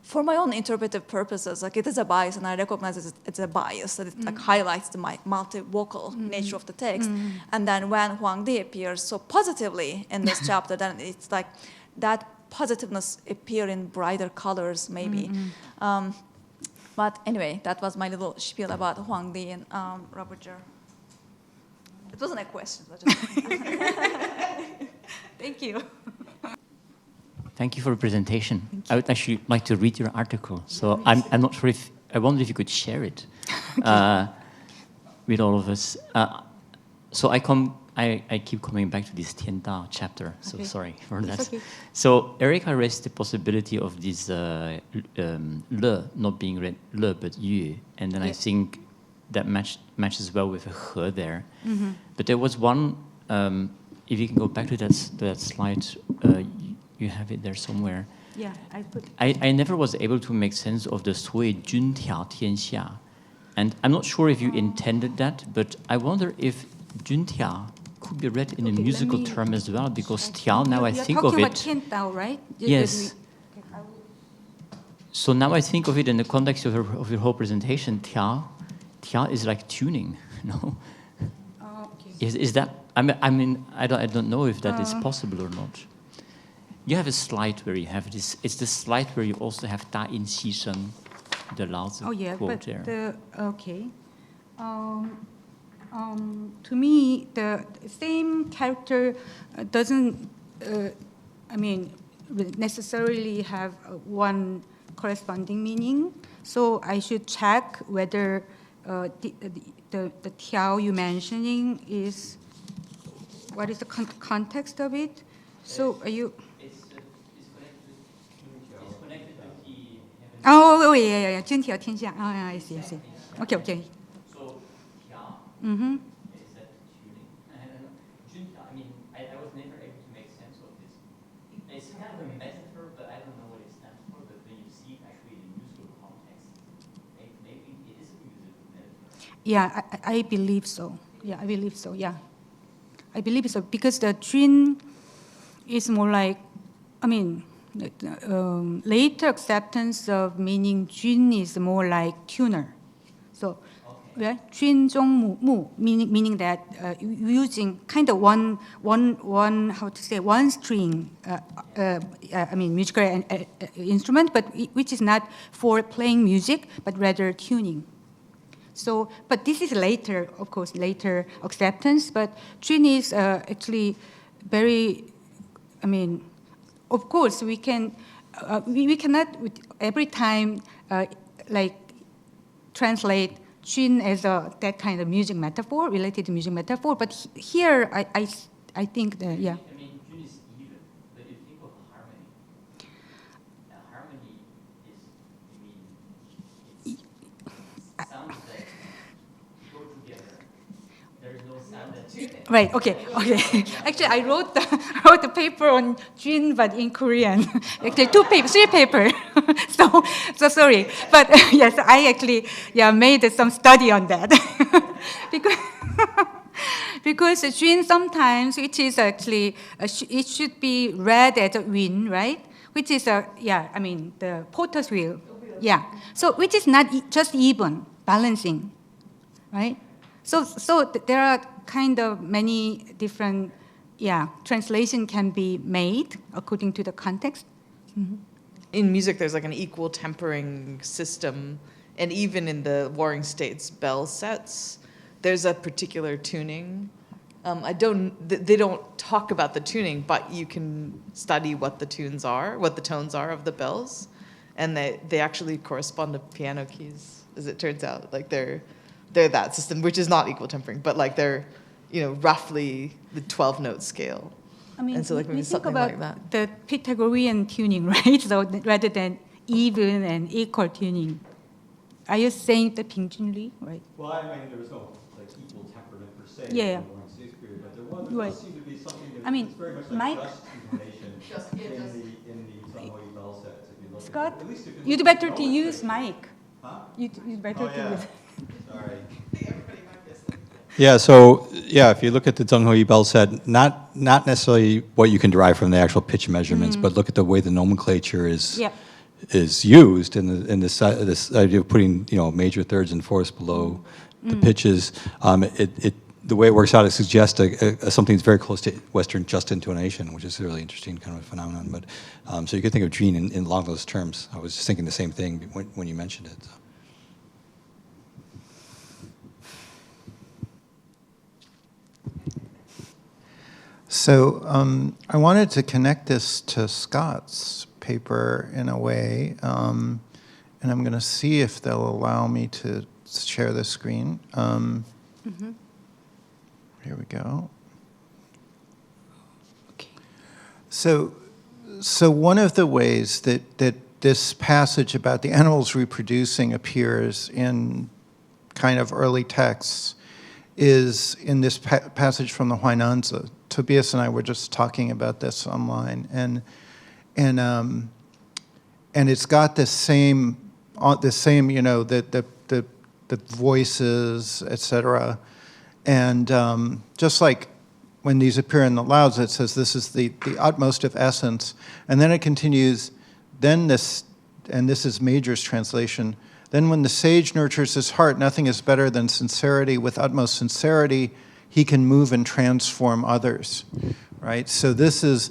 For my own interpretive purposes, like it is a bias, and I recognize it's a bias that it like highlights the multi-vocal nature of the text. And then when Huang Di appears so positively in this chapter, then it's like that positiveness appear in brighter colors, maybe. But anyway, that was my little spiel about Huang Di and Ravager. It wasn't a question. Thank you. Thank you for the presentation. I would actually like to read your article. So I'm not sure if, I wonder if you could share it with all of us. So I keep coming back to this Tian Dao chapter, so sorry for that. Okay. So Erica raised the possibility of this le not being read le but yu, and then I think that matches well with a he there. But there was one, if you can go back to that slide, you have it there somewhere. Yeah, I put. I never was able to make sense of the 所谓君调天下, and I'm not sure if you intended that, but I wonder if 君调 could be read in a musical term as well, because tiao, now I think of it. You're talking about Tian Dao, right? Yes. So now I think of it in the context of your whole presentation. Tiao is like tuning, no? Okay. Is that? I mean, I don't know if that is possible or not. You have a slide where you have this. It's the slide where you also have Da in Xi Sheng, the Lao Tzu quote there. Okay. To me, the same character doesn't, necessarily have one corresponding meaning. So I should check whether the tiao you mentioning is, what is the context of it? So are you? It's connected with the. Oh yeah. 君调天下. Oh yeah, I see. Okay. So tiao. Is that tuning? I don't know. Junta, I was never able to make sense of this. It's kind of a metaphor, but I don't know what it stands for. But when you see it actually in the musical context, maybe it is a musical metaphor. Yeah, I believe so. Yeah, I believe so. Yeah, I believe so, because the Jun is more like, later acceptance of meaning Jun is more like tuner. So. Yeah, 军中母 meaning that using kind of one string musical instrument, but which is not for playing music, but rather tuning. So, but this is later, of course, later acceptance. But Jun is actually very, of course, we cannot every time translate Jun as that kind of music metaphor, related to music metaphor, but here I think that, yeah. Jun is even, but you think of harmony. Harmony is, it's sounds that go together. There is no sound that tune it. Right. Okay. Actually, I wrote the paper on Jun, but in Korean. Actually, three paper. so sorry, but yes, I actually made some study on that because Jun sometimes, which is actually it should be read as a win, right? Which is the potter's wheel. Yeah. So which is not just even balancing, right? So there are kind of many different translation can be made according to the context. Mm-hmm. In music, there's like an equal tempering system, and even in the Warring States bell sets, there's a particular tuning. They don't talk about the tuning, but you can study what the tunes are, what the tones are of the bells, and they actually correspond to piano keys, as it turns out. Like they're that system, which is not equal tempering, but like they're, roughly the 12-note scale. I mean, and so like we maybe think something about like that. the Pythagorean tuning, right? So rather than even and equal tuning. Are you saying the Pingjunli, right? Well, I mean, there was no equal temperament per se. Yeah. In Lawrence Shakespeare, but there Right. seemed to be something that I mean, was very much my- just intonation in the Zhanghui bell sets. If you look Scott, at it. you'd better to use mic. Huh? You'd better to use. Sorry. Yeah, so if you look at the Zhanghui bell set, not necessarily what you can derive from the actual pitch measurements, but look at the way the nomenclature is Yep. is used in this idea of putting major thirds and fourths below the pitches. The way it works out, it suggests something that's very close to Western just intonation, which is a really interesting kind of phenomenon. But so you could think of Jean in along those terms. I was just thinking the same thing when you mentioned it. So. So I wanted to connect this to Scott's paper in a way, and I'm going to see if they'll allow me to share the screen. Here we go. Okay. So one of the ways that this passage about the animals reproducing appears in kind of early texts is in this passage from the Huainanzi. Tobias and I were just talking about this online, and it's got the same the voices, etc. And just like when these appear in the Lauds, it says this is the utmost of essence, and then it continues. Then this, and this is Major's translation. Then when the sage nurtures his heart, nothing is better than sincerity. With utmost sincerity, he can move and transform others, right? So this is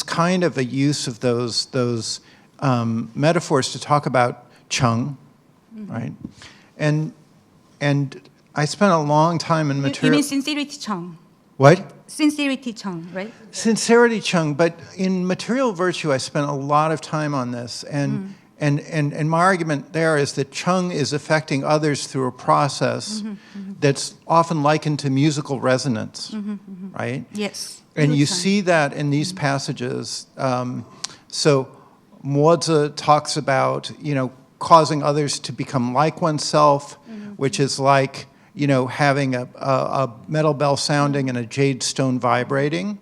kind of a use of those metaphors to talk about Cheng, right? And I spent a long time in material. You mean sincerity Cheng? What? Sincerity Cheng, right? Sincerity Cheng, but in material virtue, I spent a lot of time on this, and my argument there is that Cheng is affecting others through a process that's often likened to musical resonance, right? Yes. And you Cheng. see that in these passages. So Mozi talks about, causing others to become like oneself, which is like, having a metal bell sounding and a jade stone vibrating.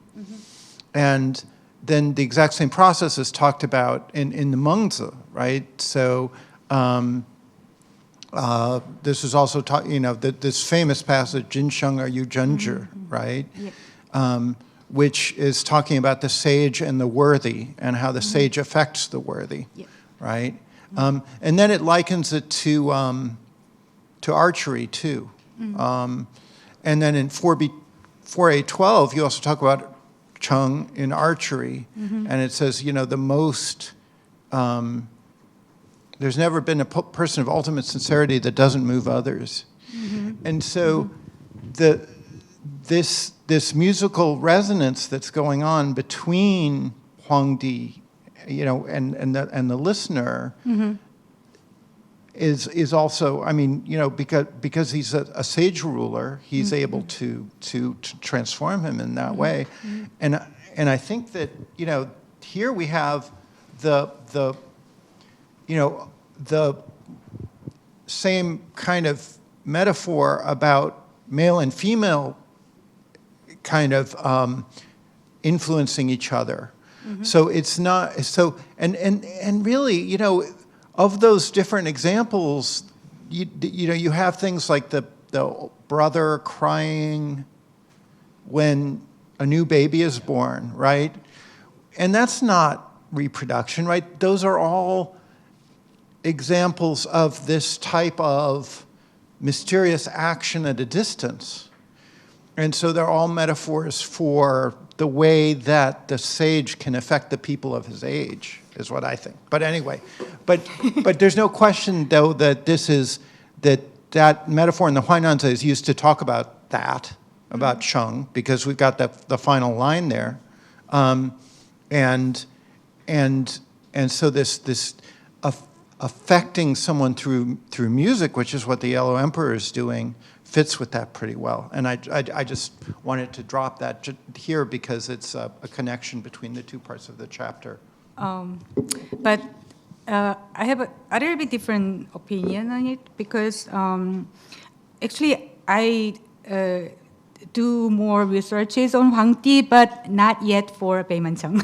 And then the exact same process is talked about in the Mengzi, right? So this is also this famous passage, Jin Sheng Are You Zhenzhi, right? Yeah. Which is talking about the sage and the worthy and how the sage affects the worthy, right? And then it likens it to archery too. And then in 4A12, you also talk about Cheng in archery, and it says, the most, there's never been a person of ultimate sincerity that doesn't move others. And so this musical resonance that's going on between Huangdi, and the listener, is also, because he's a sage ruler, he's able to transform him in that way, and I think that here we have the same kind of metaphor about male and female kind of influencing each other. So it's not so, and really, of those different examples, you have things like the brother crying when a new baby is born, right? And that's not reproduction, right? Those are all examples of this type of mysterious action at a distance. And so they're all metaphors for the way that the sage can affect the people of his age, is what I think. But anyway, but there's no question, though, that that metaphor in the Huainanzi is used to talk about that, about Sheng, because we've got the final line there. And so this affecting someone through music, which is what the Yellow Emperor is doing, fits with that pretty well. And I just wanted to drop that here because it's a connection between the two parts of the chapter. But I have a little bit different opinion on it because actually I do more researches on Huangdi, but not yet for Beimancheng,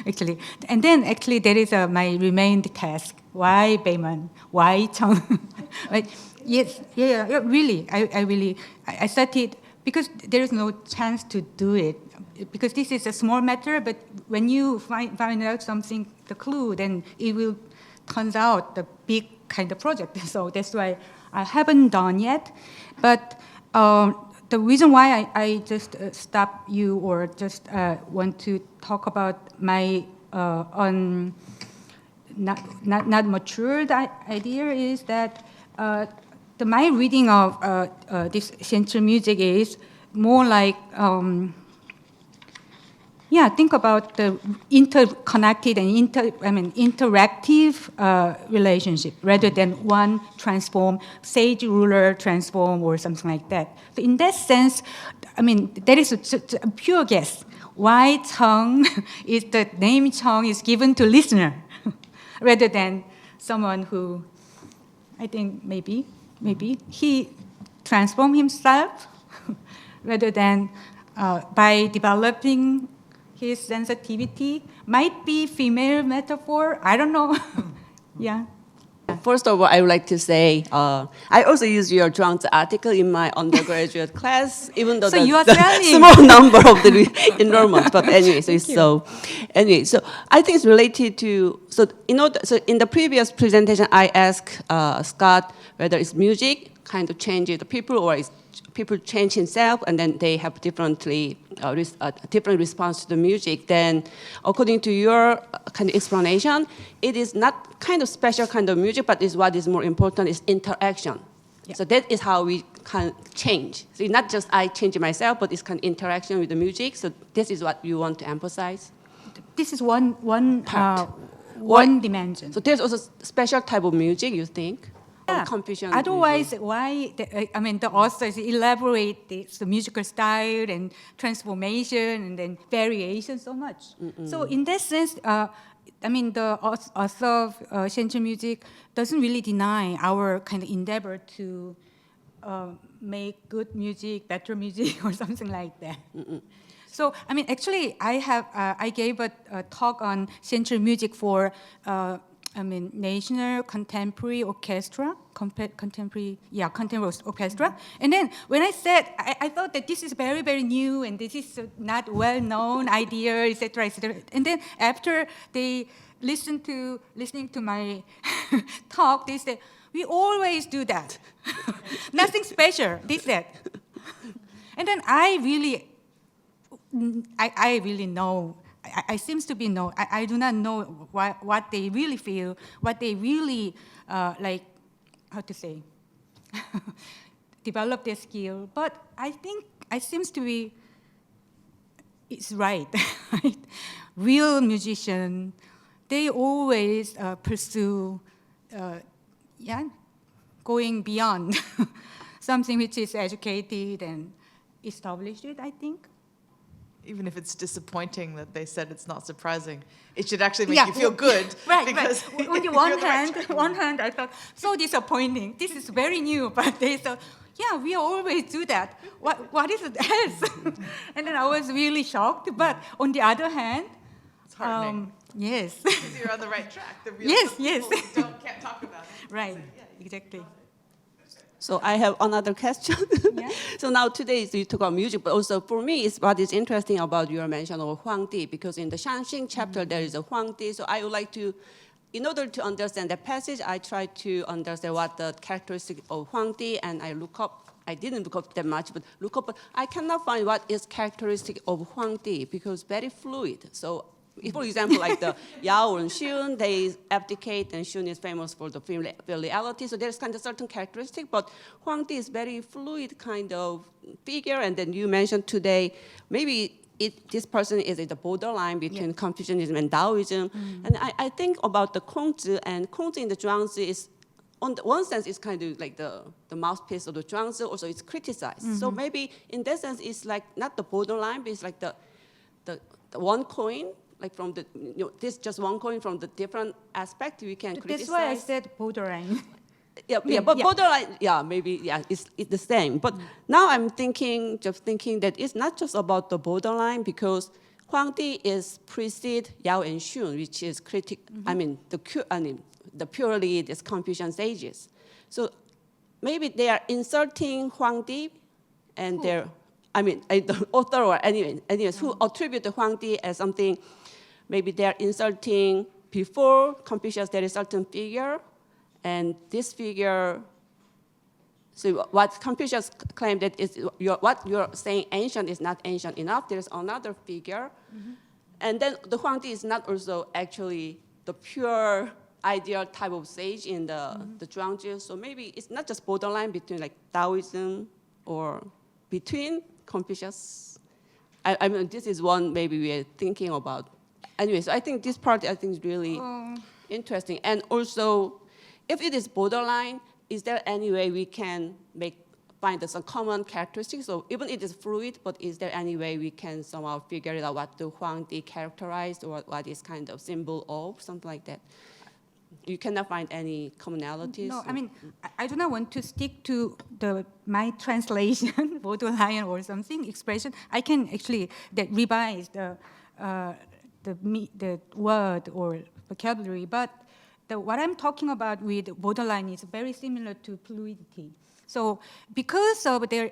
actually. And then actually there is my remained task. Why Beiman? Why Cheng? Right? Yes, yeah, really. I started because there is no chance to do it. Because this is a small matter, but when you find out something, the clue, then it will turns out the big kind of project. So that's why I haven't done yet. But the reason why I just stop you or just want to talk about my not matured idea is that my reading of this Xianchi music is more like think about the interconnected and interactive relationship rather than one transform, sage ruler transform or something like that. So in that sense, that is a pure guess. Why Cheng is the name Cheng is given to listener rather than someone who I think maybe he transformed himself rather than by developing his sensitivity. Might be female metaphor, I don't know. Yeah. First of all, I would like to say, I also use your Zhuangzi article in my undergraduate class, even though So the you are telling. small number of the enrollments. But anyway, so I think it's related to, so in the previous presentation, I asked Scott whether it's music kind of changes the people or it's people change himself and then they have different response to the music. Then according to your kind of explanation, it is not kind of special kind of music, but is what is more important is interaction. Yeah. So that is how we can change. So it's not just I change myself, but it's kind of interaction with the music. So this is what you want to emphasize? This is one part. One dimension. So there's also special type of music, you think? Yeah. Confusion. Otherwise, why? The authors elaborate the musical style and transformation and then variation so much. Mm-mm. So in that sense, the author of Xianchi music doesn't really deny our kind of endeavor to make good music, better music, or something like that. Mm-mm. So actually, I gave a talk on Xianchi music for. National Contemporary Orchestra, contemporary orchestra. And then when I said, I thought that this is very, very new and this is not well-known idea, etc., etc. And then after they listening to my talk, they said, we always do that. Nothing special, they said. And then I really know. I seems to be no. I do not know what they really feel, what they really develop their skill. But I think I seems to be. It's right. Right? Real musician, they always pursue, going beyond something which is educated and established. I think. Even if it's disappointing that they said it's not surprising, it should actually make you feel good. Right, because right. On the one hand, I thought, so disappointing. This is very new, but they said, yeah, we always do that. What is it else? And then I was really shocked. But on the other hand, it's heartening. Yes. Because you're on the right track. The real yes. People can't talk about it. Right, So, yeah, exactly. So I have another question. Yeah. So now today you talk about music, but also for me, what is interesting about your mention of Huangdi, because in the Shanxing chapter there is a Huangdi. So I would like to, in order to understand the passage, I try to understand what the characteristic of Huangdi, and I didn't look up that much, but look up, but I cannot find what is characteristic of Huangdi because very fluid. So For example, like the Yao and Xun, they abdicate, and Xun is famous for the filiality. So there's kind of certain characteristic, but Huangdi is very fluid kind of figure. And then you mentioned today, maybe this person is at the borderline between Confucianism and Taoism. And I think about the Kongzi, and Kongzi in the Zhuangzi is, on the one sense, it's kind of like the mouthpiece of the Zhuangzi, also it's criticized. So maybe in that sense, it's like not the borderline, but it's like the one coin, like from the, this just one coin from the different aspect we can criticize. That's why I said borderline. But borderline, maybe, it's the same. But now I'm just thinking that it's not just about the borderline, because Huangdi is precede Yao and Xun, which is the purely this Confucian sages. So maybe they are inserting Huangdi, and the author or anyways, who attribute the Huangdi as something. Maybe they are inserting before Confucius there is a certain figure, and this figure. So what Confucius claimed that is what you're saying ancient is not ancient enough. There's another figure, and then the Huangdi is not also actually the pure ideal type of sage in the Zhuangzi. So maybe it's not just borderline between like Taoism or between Confucius. I mean, this is one maybe we are thinking about. Anyway, so I think this part is really interesting. And also, if it is borderline, is there any way we can find some common characteristics? So even it is fluid, but is there any way we can somehow figure out what the Huangdi characterized, or what is kind of symbol of, something like that? You cannot find any commonalities? No, I mean, I do not want to stick to my translation, borderline or something, expression. I can actually revise the word or vocabulary, but what I'm talking about with borderline is very similar to fluidity. So because of the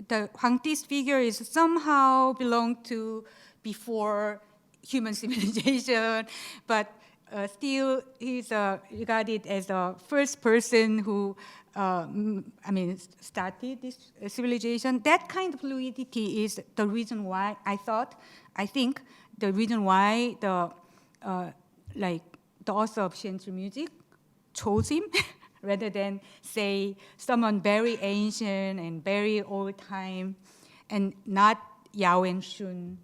Huangdi's figure is somehow belong to before human civilization, but still he's regarded as the first person who started this civilization. That kind of fluidity is the reason why I think the reason why the author of Xianchi music chose him rather than say someone very ancient and very old time, and not Yao and Xun.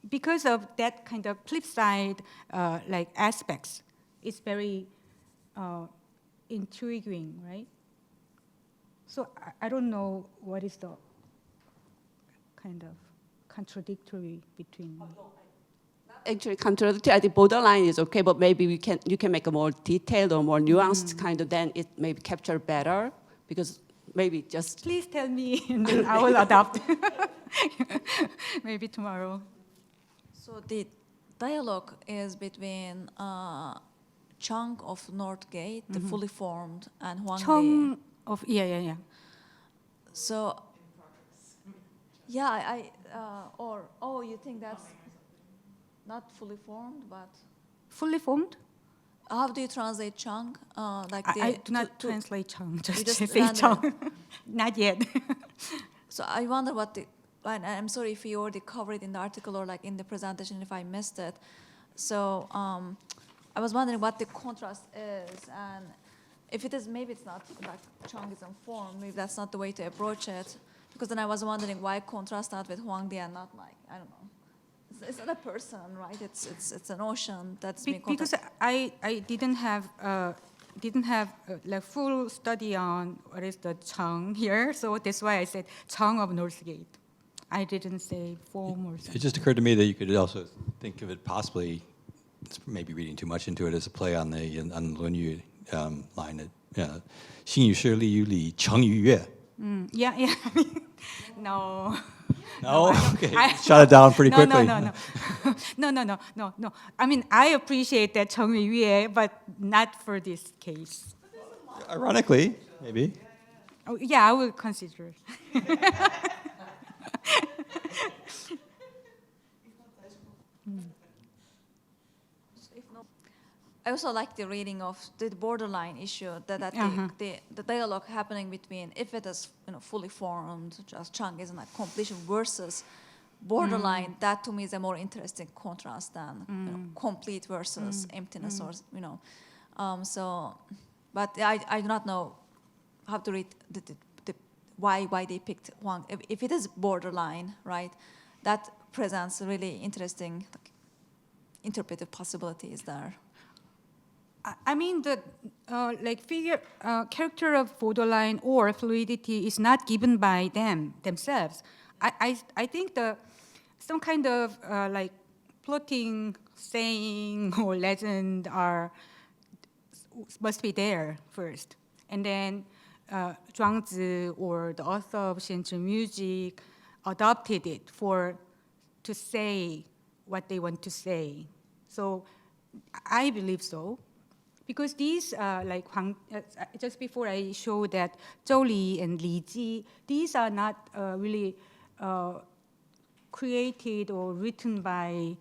Because of that kind of flip side aspects, it's very intriguing, right? So I don't know what is the kind of contradictory between. Actually, contradictory. I think borderline is okay, but maybe you can make a more detailed or more nuanced kind of, then it may be captured better, because maybe just. Please tell me, and then I will adopt. Maybe tomorrow. So the dialogue is between Chang of North Gate, the fully formed, and Huangdi. Chang of yeah. So you think that's not fully formed, but fully formed? How do you translate Chang? I do not translate Chang. Just just say Chang. Not yet. So I wonder and I'm sorry if you already covered it in the article or in the presentation if I missed it. So I was wondering what the contrast is, and if it is, maybe it's not like Chang is in form, maybe that's not the way to approach it. Because then I was wondering why contrast that with Huangdi and not I don't know. It's not a person, right? It's an ocean that's being because I didn't have full study on what is the Chang here, so that's why I said Chang of Northgate. I didn't say form or something. It just occurred to me that you could also think of it possibly, it's maybe reading too much into it, as a play on the Lunyu line that 心与事立于礼成于乐. Yeah. No. No? Okay. Shut it down pretty quickly. No. I mean, I appreciate that Cheng Yu Yue, but not for this case. Ironically, maybe. Oh, yeah, I will consider. I also like the reading of the borderline issue, that the dialogue happening between, if it is fully formed, just Chang isn't completion, versus borderline, that to me is a more interesting contrast than complete versus emptiness, or so. But I do not know how to read why they picked Huang. If it is borderline, right, that presents really interesting interpretive possibilities there. I mean, the character of borderline or fluidity is not given by themselves. I think some kind of plotting saying or legend must be there first, and then Zhuangzi or the author of Xianchi music adopted it to say what they want to say. So I believe so. Because these, just before I show that Zhou Li and Li Ji, these are not really created or written by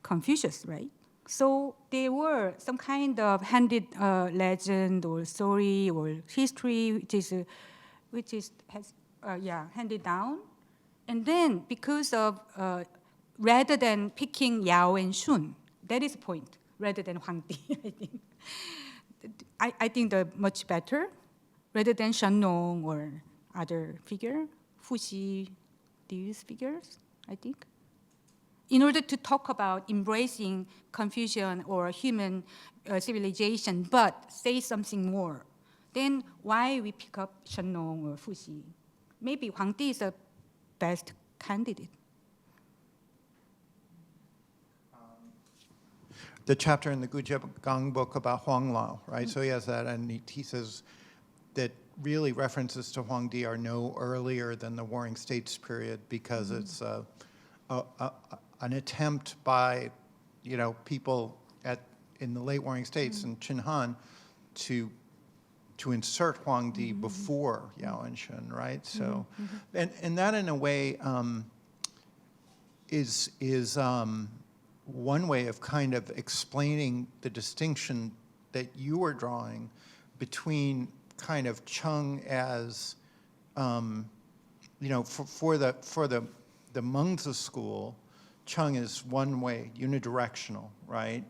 Confucius, right? So they were some kind of handed legend or story or history, which is handed down, and then because of rather than picking Yao and Shun, that is the point. Rather than Huang Di, I think. I think they're much better, rather than Shanong or other figure, Fuxi, these figures, I think. In order to talk about embracing Confucian or human civilization, but say something more, then why we pick up Shanong or Fuxi? Maybe Huang Di is the best candidate. The chapter in the Gujiang book about Huang Lao, right? So he has that, and he says that really references to Huang Di are no earlier than the Warring States period because it's an attempt by, people in the late Warring States in Qin Han to insert Huang Di before Yao and Shun, right? So, and that in a way is one way of kind of explaining the distinction that you were drawing between kind of Cheng as, for the Mengzi school, Cheng is one way, unidirectional, right?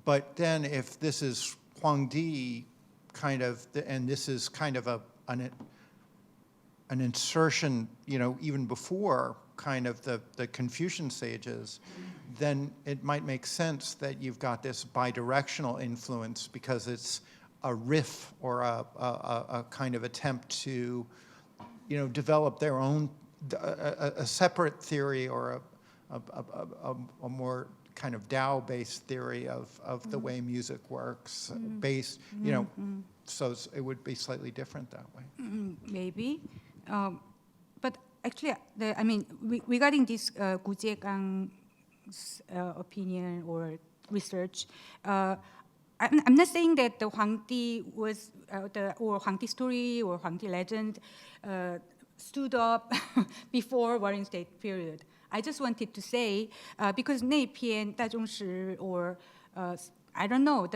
But then if this is Huang Di kind of, and this is kind of an insertion, even before kind of the Confucian sages, then it might make sense that you've got this bidirectional influence because it's a riff or a kind of attempt to, develop their own, a separate theory or a more kind of Tao-based theory of the way music works, based, so it would be slightly different that way. Maybe. But actually, regarding this Gu Jiegang's opinion or research, I'm not saying that the Huang Di was, or Huang Di story or Huang Di legend stood up before Warring State period. I just wanted to say, because 那篇大宗史 or I don't know,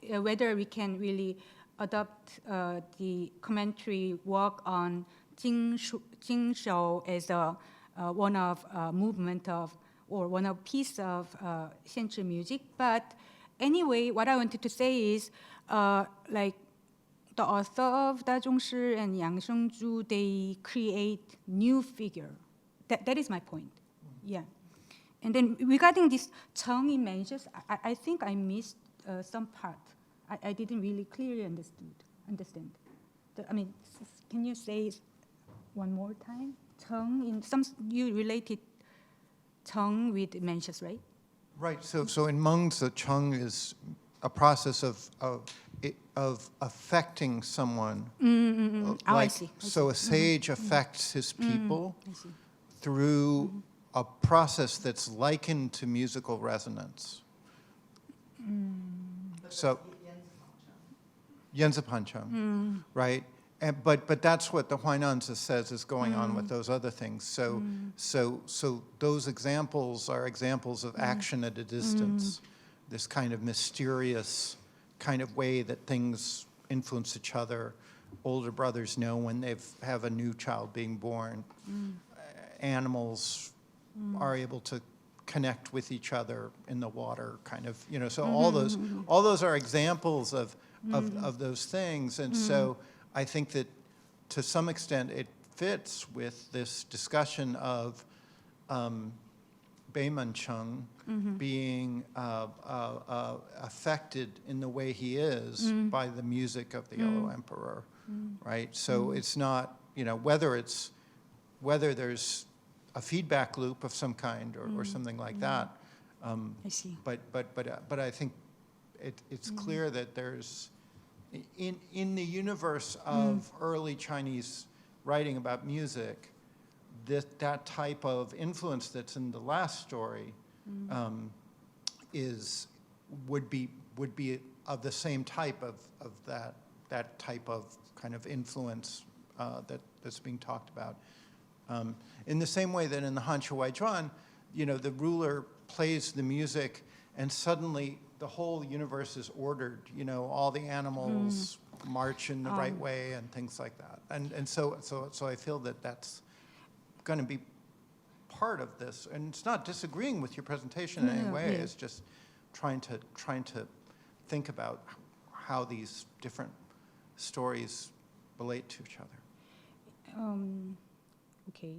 whether we can really adopt the commentary work on Jing Shou as one of movement of, or one of piece of Xianchi music. But anyway, what I wanted to say is, like the author of Da Zhongshi and Yang Shengzhu, they create new figure. That is my point. Yeah. And then regarding this Cheng in mentions, I think I missed some part. I didn't really clearly understand. Can you say one more time? Cheng in some, you related Cheng with mentions, right? Right. So in Hmong's, the Cheng is a process of affecting someone. I see. So a sage affects his people through a process that's likened to musical resonance. So Yanzipancheng, right? But that's what the Huainanzi says is going on with those other things. So those examples are examples of action at a distance, this kind of mysterious kind of way that things influence each other, older brothers know when they have a new child being born. Animals are able to connect with each other in the water, kind of, you know. So all those are examples of those things, and so I think that to some extent it fits with this discussion of Beimancheng being affected in the way he is by the music of the Yellow Emperor, right? So it's not, you know, whether there's a feedback loop of some kind or something like that. I see. But I think it's clear that there's in the universe of early Chinese writing about music, that type of influence that's in the last story would be of the same type of that type of kind of influence that's being talked about. In the same way that in the Hanshi Waizhuan, you know, the ruler plays the music and suddenly the whole universe is ordered, you know, all the animals march in the right way and things like that. And so I feel that that's going to be part of this. And it's not disagreeing with your presentation in any way. It's just trying to think about how these different stories relate to each other. Okay.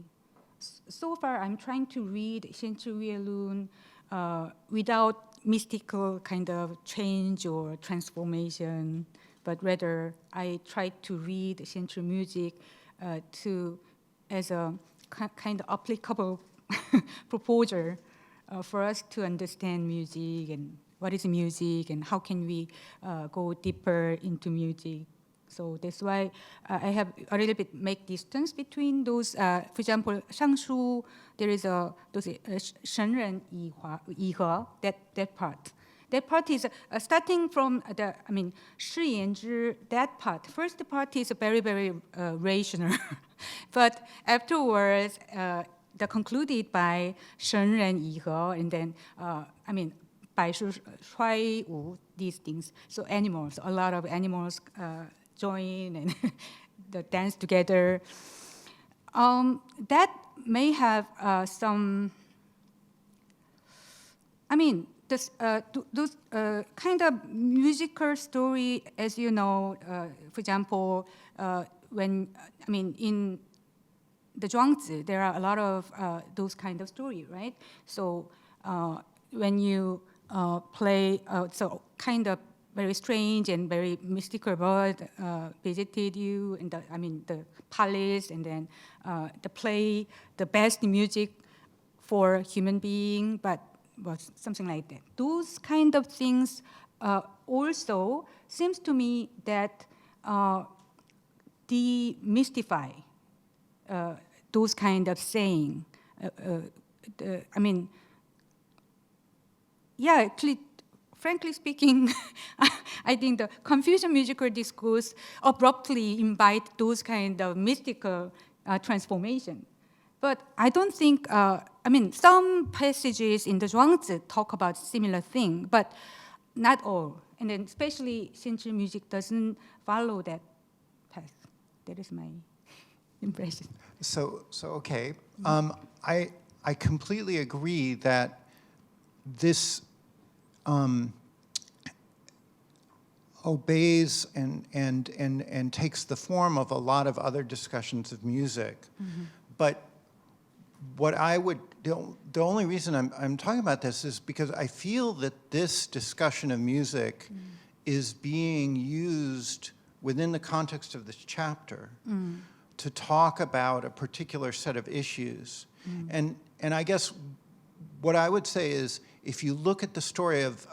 So far, I'm trying to read Xianchi Lun without mystical kind of change or transformation, but rather I try to read Xianchi music as a kind of applicable proposal for us to understand music and what is music and how can we go deeper into music. So that's why I have a little bit make distance between those. For example, Shangshu, there is those Shenren Yihe, that part. That part is starting from Shi Yanzhi, that part. First part is very, very rational. But afterwards, concluded by Shenren Yihe, and then, Bai Shu Shuai Wu, these things. So animals, a lot of animals join and the dance together. That may have some, those kind of musical story, as you know, for example, in the Zhuangzi, there are a lot of those kind of story, right? So when you play, so kind of very strange and very mystical bird visited you in the palace, and then the play, the best music for human being, but was something like that. Those kind of things also seems to me that demystify those kind of saying. Actually, frankly speaking, I think the Confucian musical discourse abruptly invite those kind of mystical transformation. But I don't think, some passages in the Zhuangzi talk about similar thing, but not all. And then especially Xianchi music doesn't follow that path. That is my impression. So okay. I completely agree that this obeys and takes the form of a lot of other discussions of music. But the only reason I'm talking about this is because I feel that this discussion of music is being used within the context of this chapter to talk about a particular set of issues. And I guess what I would say is, if you look at the story of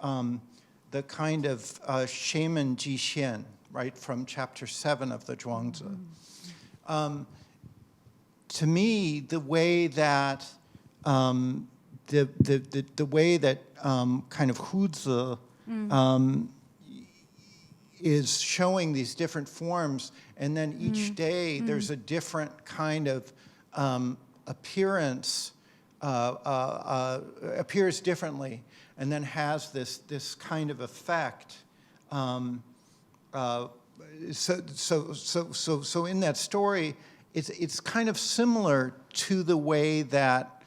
the kind of shaman Ji Xian, right, from chapter 7 of the Zhuangzi, to me, the way that the way that kind of Huzi is showing these different forms, and then each day there's a different kind of appearance, appears differently, and then has this kind of effect so in that story, it's kind of similar to the way that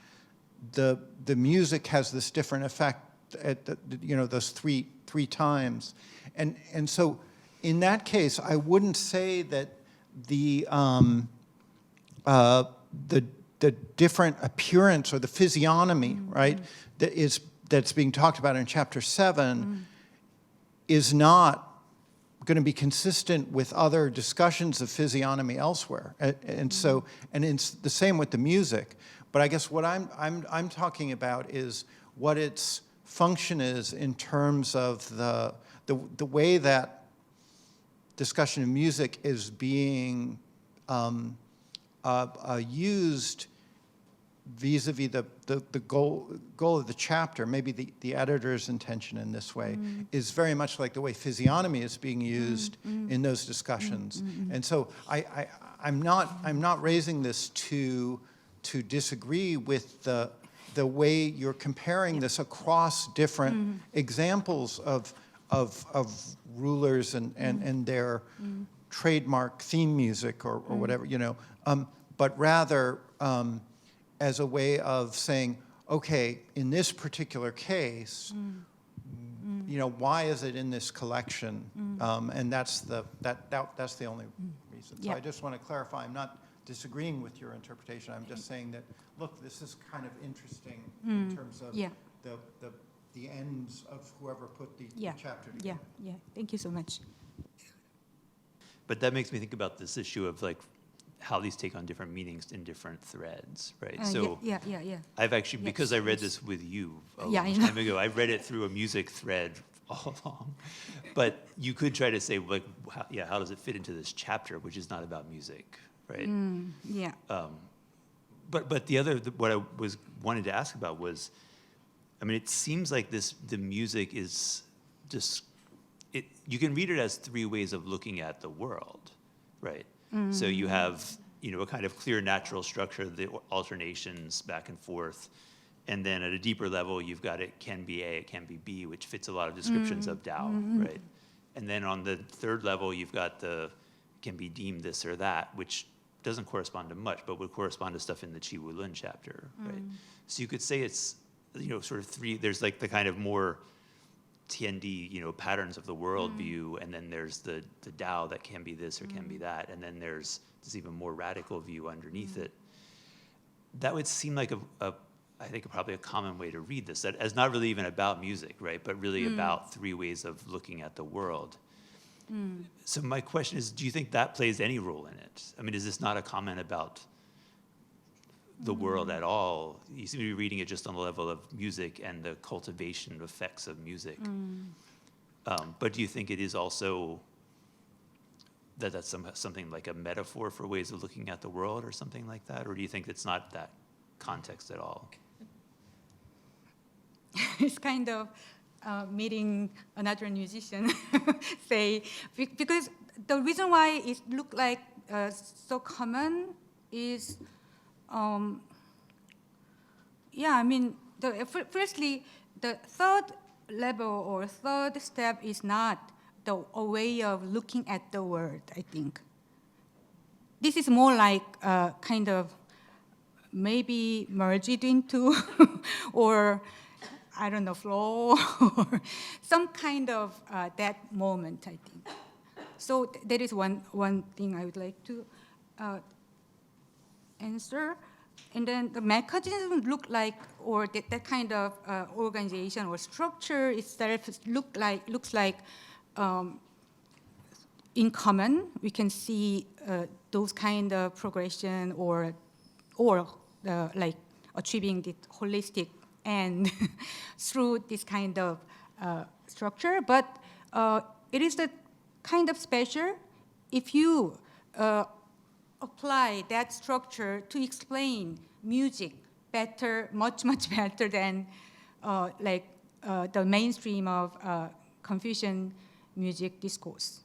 the music has this different effect at those three times, and so in that case, I wouldn't say that the different appearance or the physiognomy, right, that's being talked about in chapter 7 is not going to be consistent with other discussions of physiognomy elsewhere, and it's the same with the music. But I guess what I'm talking about is what its function is in terms of the way that discussion of music is being used vis-a-vis the goal of the chapter. Maybe the editor's intention in this way is very much like the way physiognomy is being used in those discussions. And so I'm not raising this to disagree with the way you're comparing this across different examples of rulers and their trademark theme music or whatever, but rather as a way of saying, okay, in this particular case, why is it in this collection? And that's the only reason. So I just want to clarify, I'm not disagreeing with your interpretation. I'm just saying that, look, this is kind of interesting in terms of the ends of whoever put the chapter together. Yeah. Thank you so much. But that makes me think about this issue of like how these take on different meanings in different threads, right? Yeah. I've actually, because I read this with you a Yeah, long I know. time ago, I read it through a music thread all along. But you could try to say, like, how does it fit into this chapter, which is not about music, right? Yeah. But the other, what I wanted to ask about was, I mean, it seems like the music is just, you can read it as three ways of looking at the world, right? So you have, a kind of clear natural structure, the alternations back and forth. And then at a deeper level, you've got it can be A, it can be B, which fits a lot of descriptions of Tao, right? And then on the third level, you've got can be deemed this or that, which doesn't correspond to much, but would correspond to stuff in the Chi Wu Lun chapter, right? So you could say it's, sort of three, there's like the kind of more TND, patterns of the world view, and then there's the Tao that can be this or can be that, and then there's this even more radical view underneath it. That would seem like I think probably a common way to read this, that as not really even about music, right, but really about three ways of looking at the world. So my question is, do you think that plays any role in it? I mean, is this not a comment about the world at all? You seem to be reading it just on the level of music and the cultivation effects of music. But do you think it is also that's something like a metaphor for ways of looking at the world or something like that? Or do you think it's not that context at all? It's kind of meeting another musician, say, because the reason why it looked like so common is, firstly, the third level or third step is not a way of looking at the world, I think. This is more like kind of maybe merged into or I don't know, flow or some kind of that moment, I think. So that is one thing I would like to answer. And then the mechanism look like, or that kind of organization or structure itself looks like in common. We can see those kind of progression or like achieving the holistic end through this kind of structure. But it is the kind of special if you apply that structure to explain music better, much better than the mainstream of Confucian music discourse.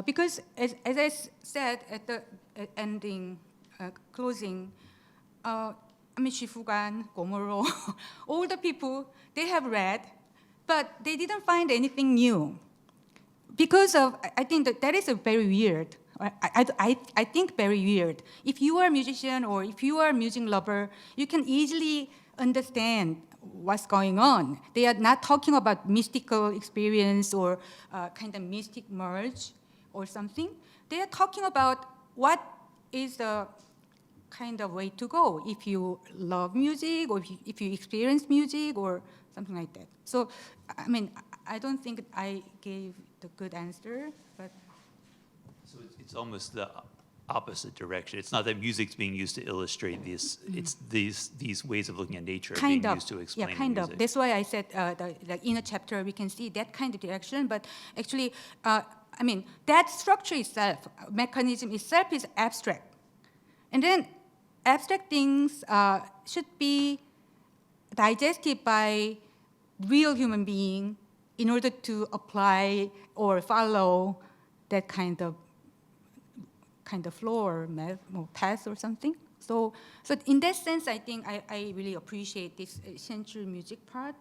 Because as I said at the ending, closing, Shifugan, Gomoro, all the people, they have read, but they didn't find anything new. because of, I think that is a very weird. I think very weird. If you are a musician or if you are a music lover, you can easily understand what's going on. They are not talking about mystical experience or kind of mystic merge or something. They are talking about what is the kind of way to go if you love music or if you experience music or something like that. So, I mean, I don't think I gave the good answer, but. So it's almost the opposite direction. It's not that music's being used to illustrate this. It's these ways of looking at nature are being used to explain Yeah, kind music. of. That's why I said the inner chapter, we can see that kind of direction. But actually, I mean, that structure itself, mechanism itself is abstract. And then abstract things should be digested by real human being in order to apply or follow that kind of flow or path or something. So in that sense, I think I really appreciate this Xianchi music part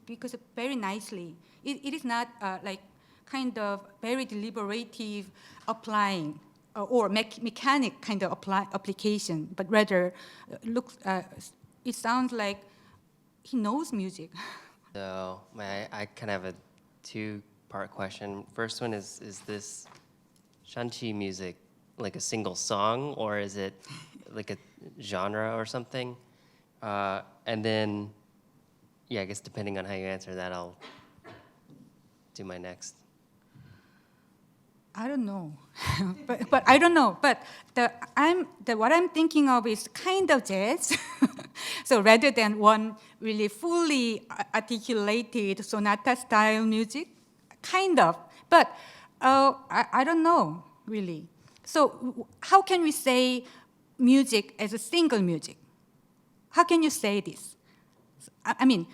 because very nicely, it is not like kind of very deliberative applying or mechanic kind of application, but rather looks. It sounds like he knows music. So I kind of have a two-part question. First one is this Xianchi music like a single song, or is it like a genre or something? And then, yeah, I guess depending on how you answer that, I'll do my next. I don't know, but I don't know. But what I'm thinking of is kind of jazz. So rather than one really fully articulated sonata style music, kind of. But I don't know really. So how can we say music as a single music? How can you say this? I mean,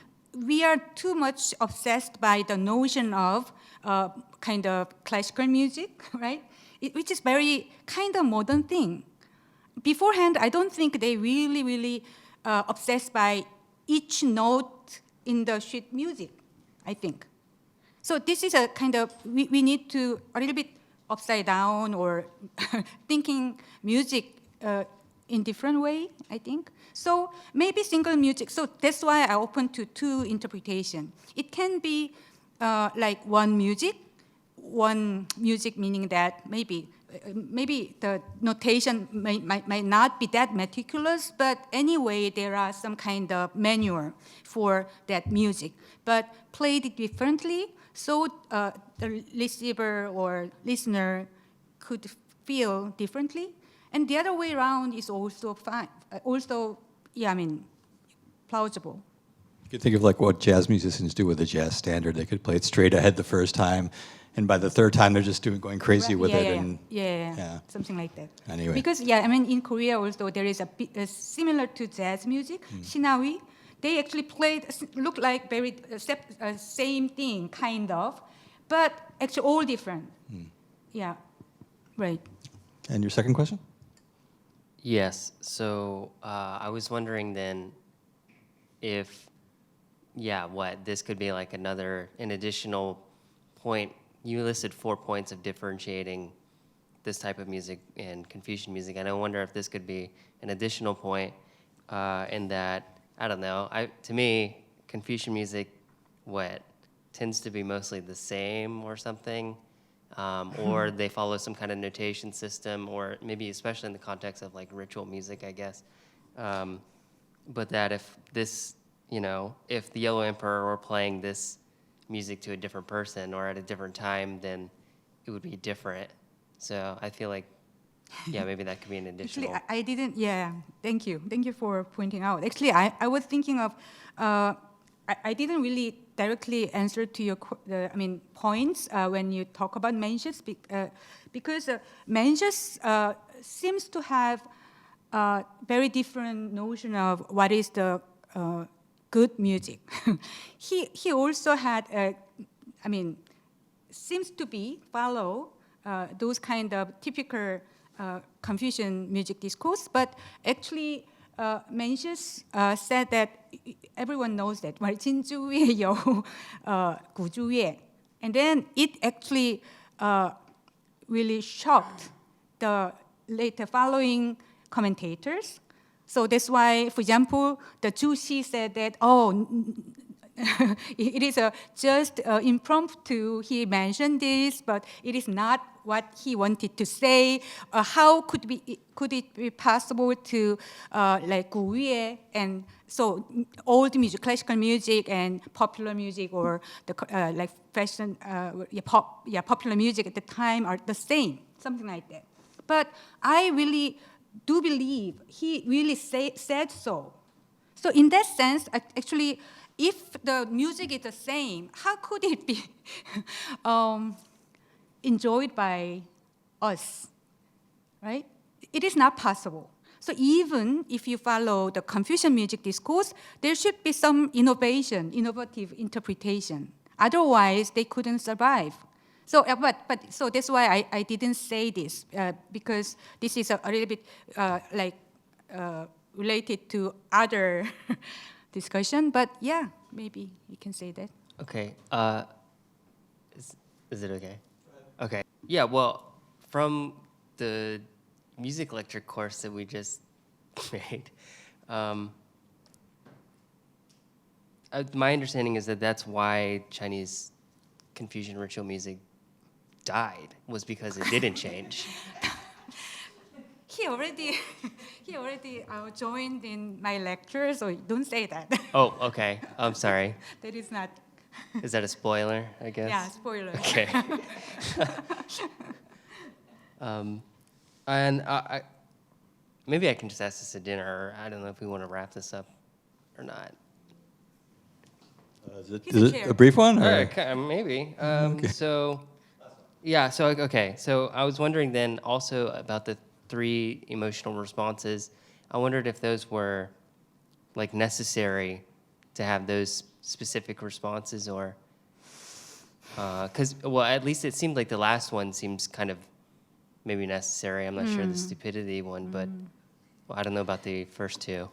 we are too much obsessed by the notion of kind of classical music, right? Which is very kind of modern thing. Beforehand, I don't think they really obsessed by each note in the sheet music, I think. So this is a kind of, we need to a little bit upside down or thinking music in different way, I think. So maybe single music. So that's why I open to two interpretation. It can be like one music meaning that maybe the notation might not be that meticulous, but anyway, there are some kind of manual for that music, but played differently, so the receiver or listener could feel differently. And the other way around is also fine. I mean, plausible. You could think of like what jazz musicians do with a jazz standard. They could play it straight ahead the first time, and by the third time they're just going crazy with it. Yeah, something like that. Anyway. Because I mean, in Korea also there is a similar to jazz music, Shinawi. They actually look like very same thing, kind of, but actually all different. Yeah, right. And your second question? Yes. So I was wondering then if, this could be like an additional point. You listed 4 points of differentiating this type of music and Confucian music, and I wonder if this could be an additional point in that, I don't know, to me, Confucian music, tends to be mostly the same or something, or they follow some kind of notation system, or maybe especially in the context of like ritual music, I guess. But that if this, if the Yellow Emperor were playing this music to a different person or at a different time, then it would be different. So I feel like, maybe that could be an additional. Actually, I didn't, thank you. Thank you for pointing out. Actually, I was thinking of, I didn't really directly answer to your points when you talk about Mencius, because Mencius seems to have a very different notion of what is the good music. He also had, seems to be follow those kind of typical Confucian music discourse, but actually Mencius said that everyone knows that 진주위에 여우 구주위에 And then it actually really shocked the later following commentators. So that's why, for example, the Zhu Xi said that, it is just impromptu. He mentioned this, but it is not what he wanted to say. How could it be possible to like Gu Yue and so old music, classical music and popular music, or the like fashion, popular music at the time are the same, something like that. But I really do believe he really said so. So in that sense, actually, if the music is the same, how could it be enjoyed by us, right? It is not possible. So even if you follow the Confucian music discourse, there should be some innovative interpretation. Otherwise, they couldn't survive. So, so that's why I didn't say this, because this is a little bit related to other discussion. But yeah, maybe you can say that. Okay. Is it okay? Okay. Yeah. Well, from the music lecture course that we just made, my understanding is that that's why Chinese Confucian ritual music died, was because it didn't change. He already joined in my lecture, so don't say that. Oh, okay. I'm sorry. That is not. Is that a spoiler, I guess? Yeah, spoiler. Okay. And maybe I can just ask this at dinner, or I don't know if we want to wrap this up or not. Is it a brief one? Or? Okay, maybe. Okay. So, yeah, so, okay. So I was wondering then also about the 3 emotional responses. I wondered if those were, like, necessary to have those specific responses, or... Because, well, at least it seemed like the last one seems kind of maybe necessary. I'm not sure the stupidity one, but well, I don't know about the first 2.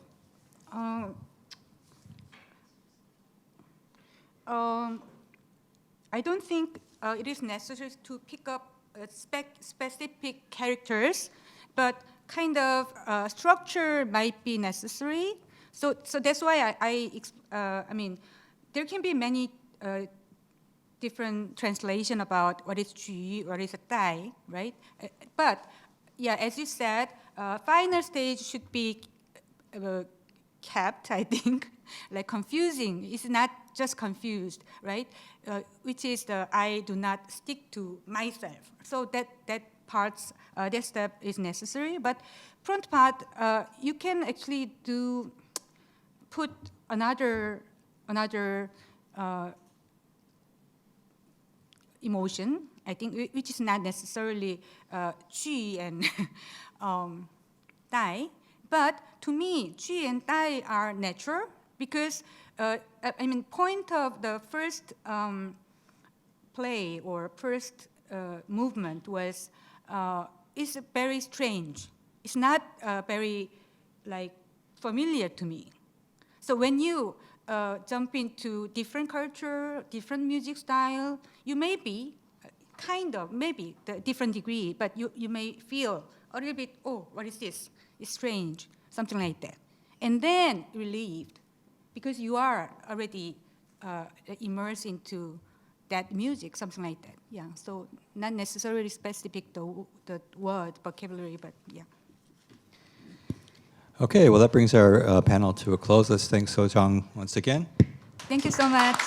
I don't think it is necessary to pick up specific characters, but kind of structure might be necessary. So that's why I mean, there can be many different translation about what is Qu, what is a Dai, right? But yeah, as you said, final stage should be kept, I think, like confusing. It's not just confused, right? Which is the I do not stick to myself. So that step is necessary. But front part, you can actually put another emotion, I think, which is not necessarily Qu and Dai. But to me, Qu and Dai are natural because, I mean, point of the first play or first movement was, is very strange. It's not very, like, familiar to me. So when you jump into different culture, different music style, you may be, maybe the different degree, but you may feel a little bit, oh, what is this? It's strange, something like that. And then relieved, because you are already immersed into that music, something like that. Yeah, so not necessarily specific the word, vocabulary, but yeah. Okay, well, that brings our panel to a close. Let's thank Sojeong once again. Thank you so much.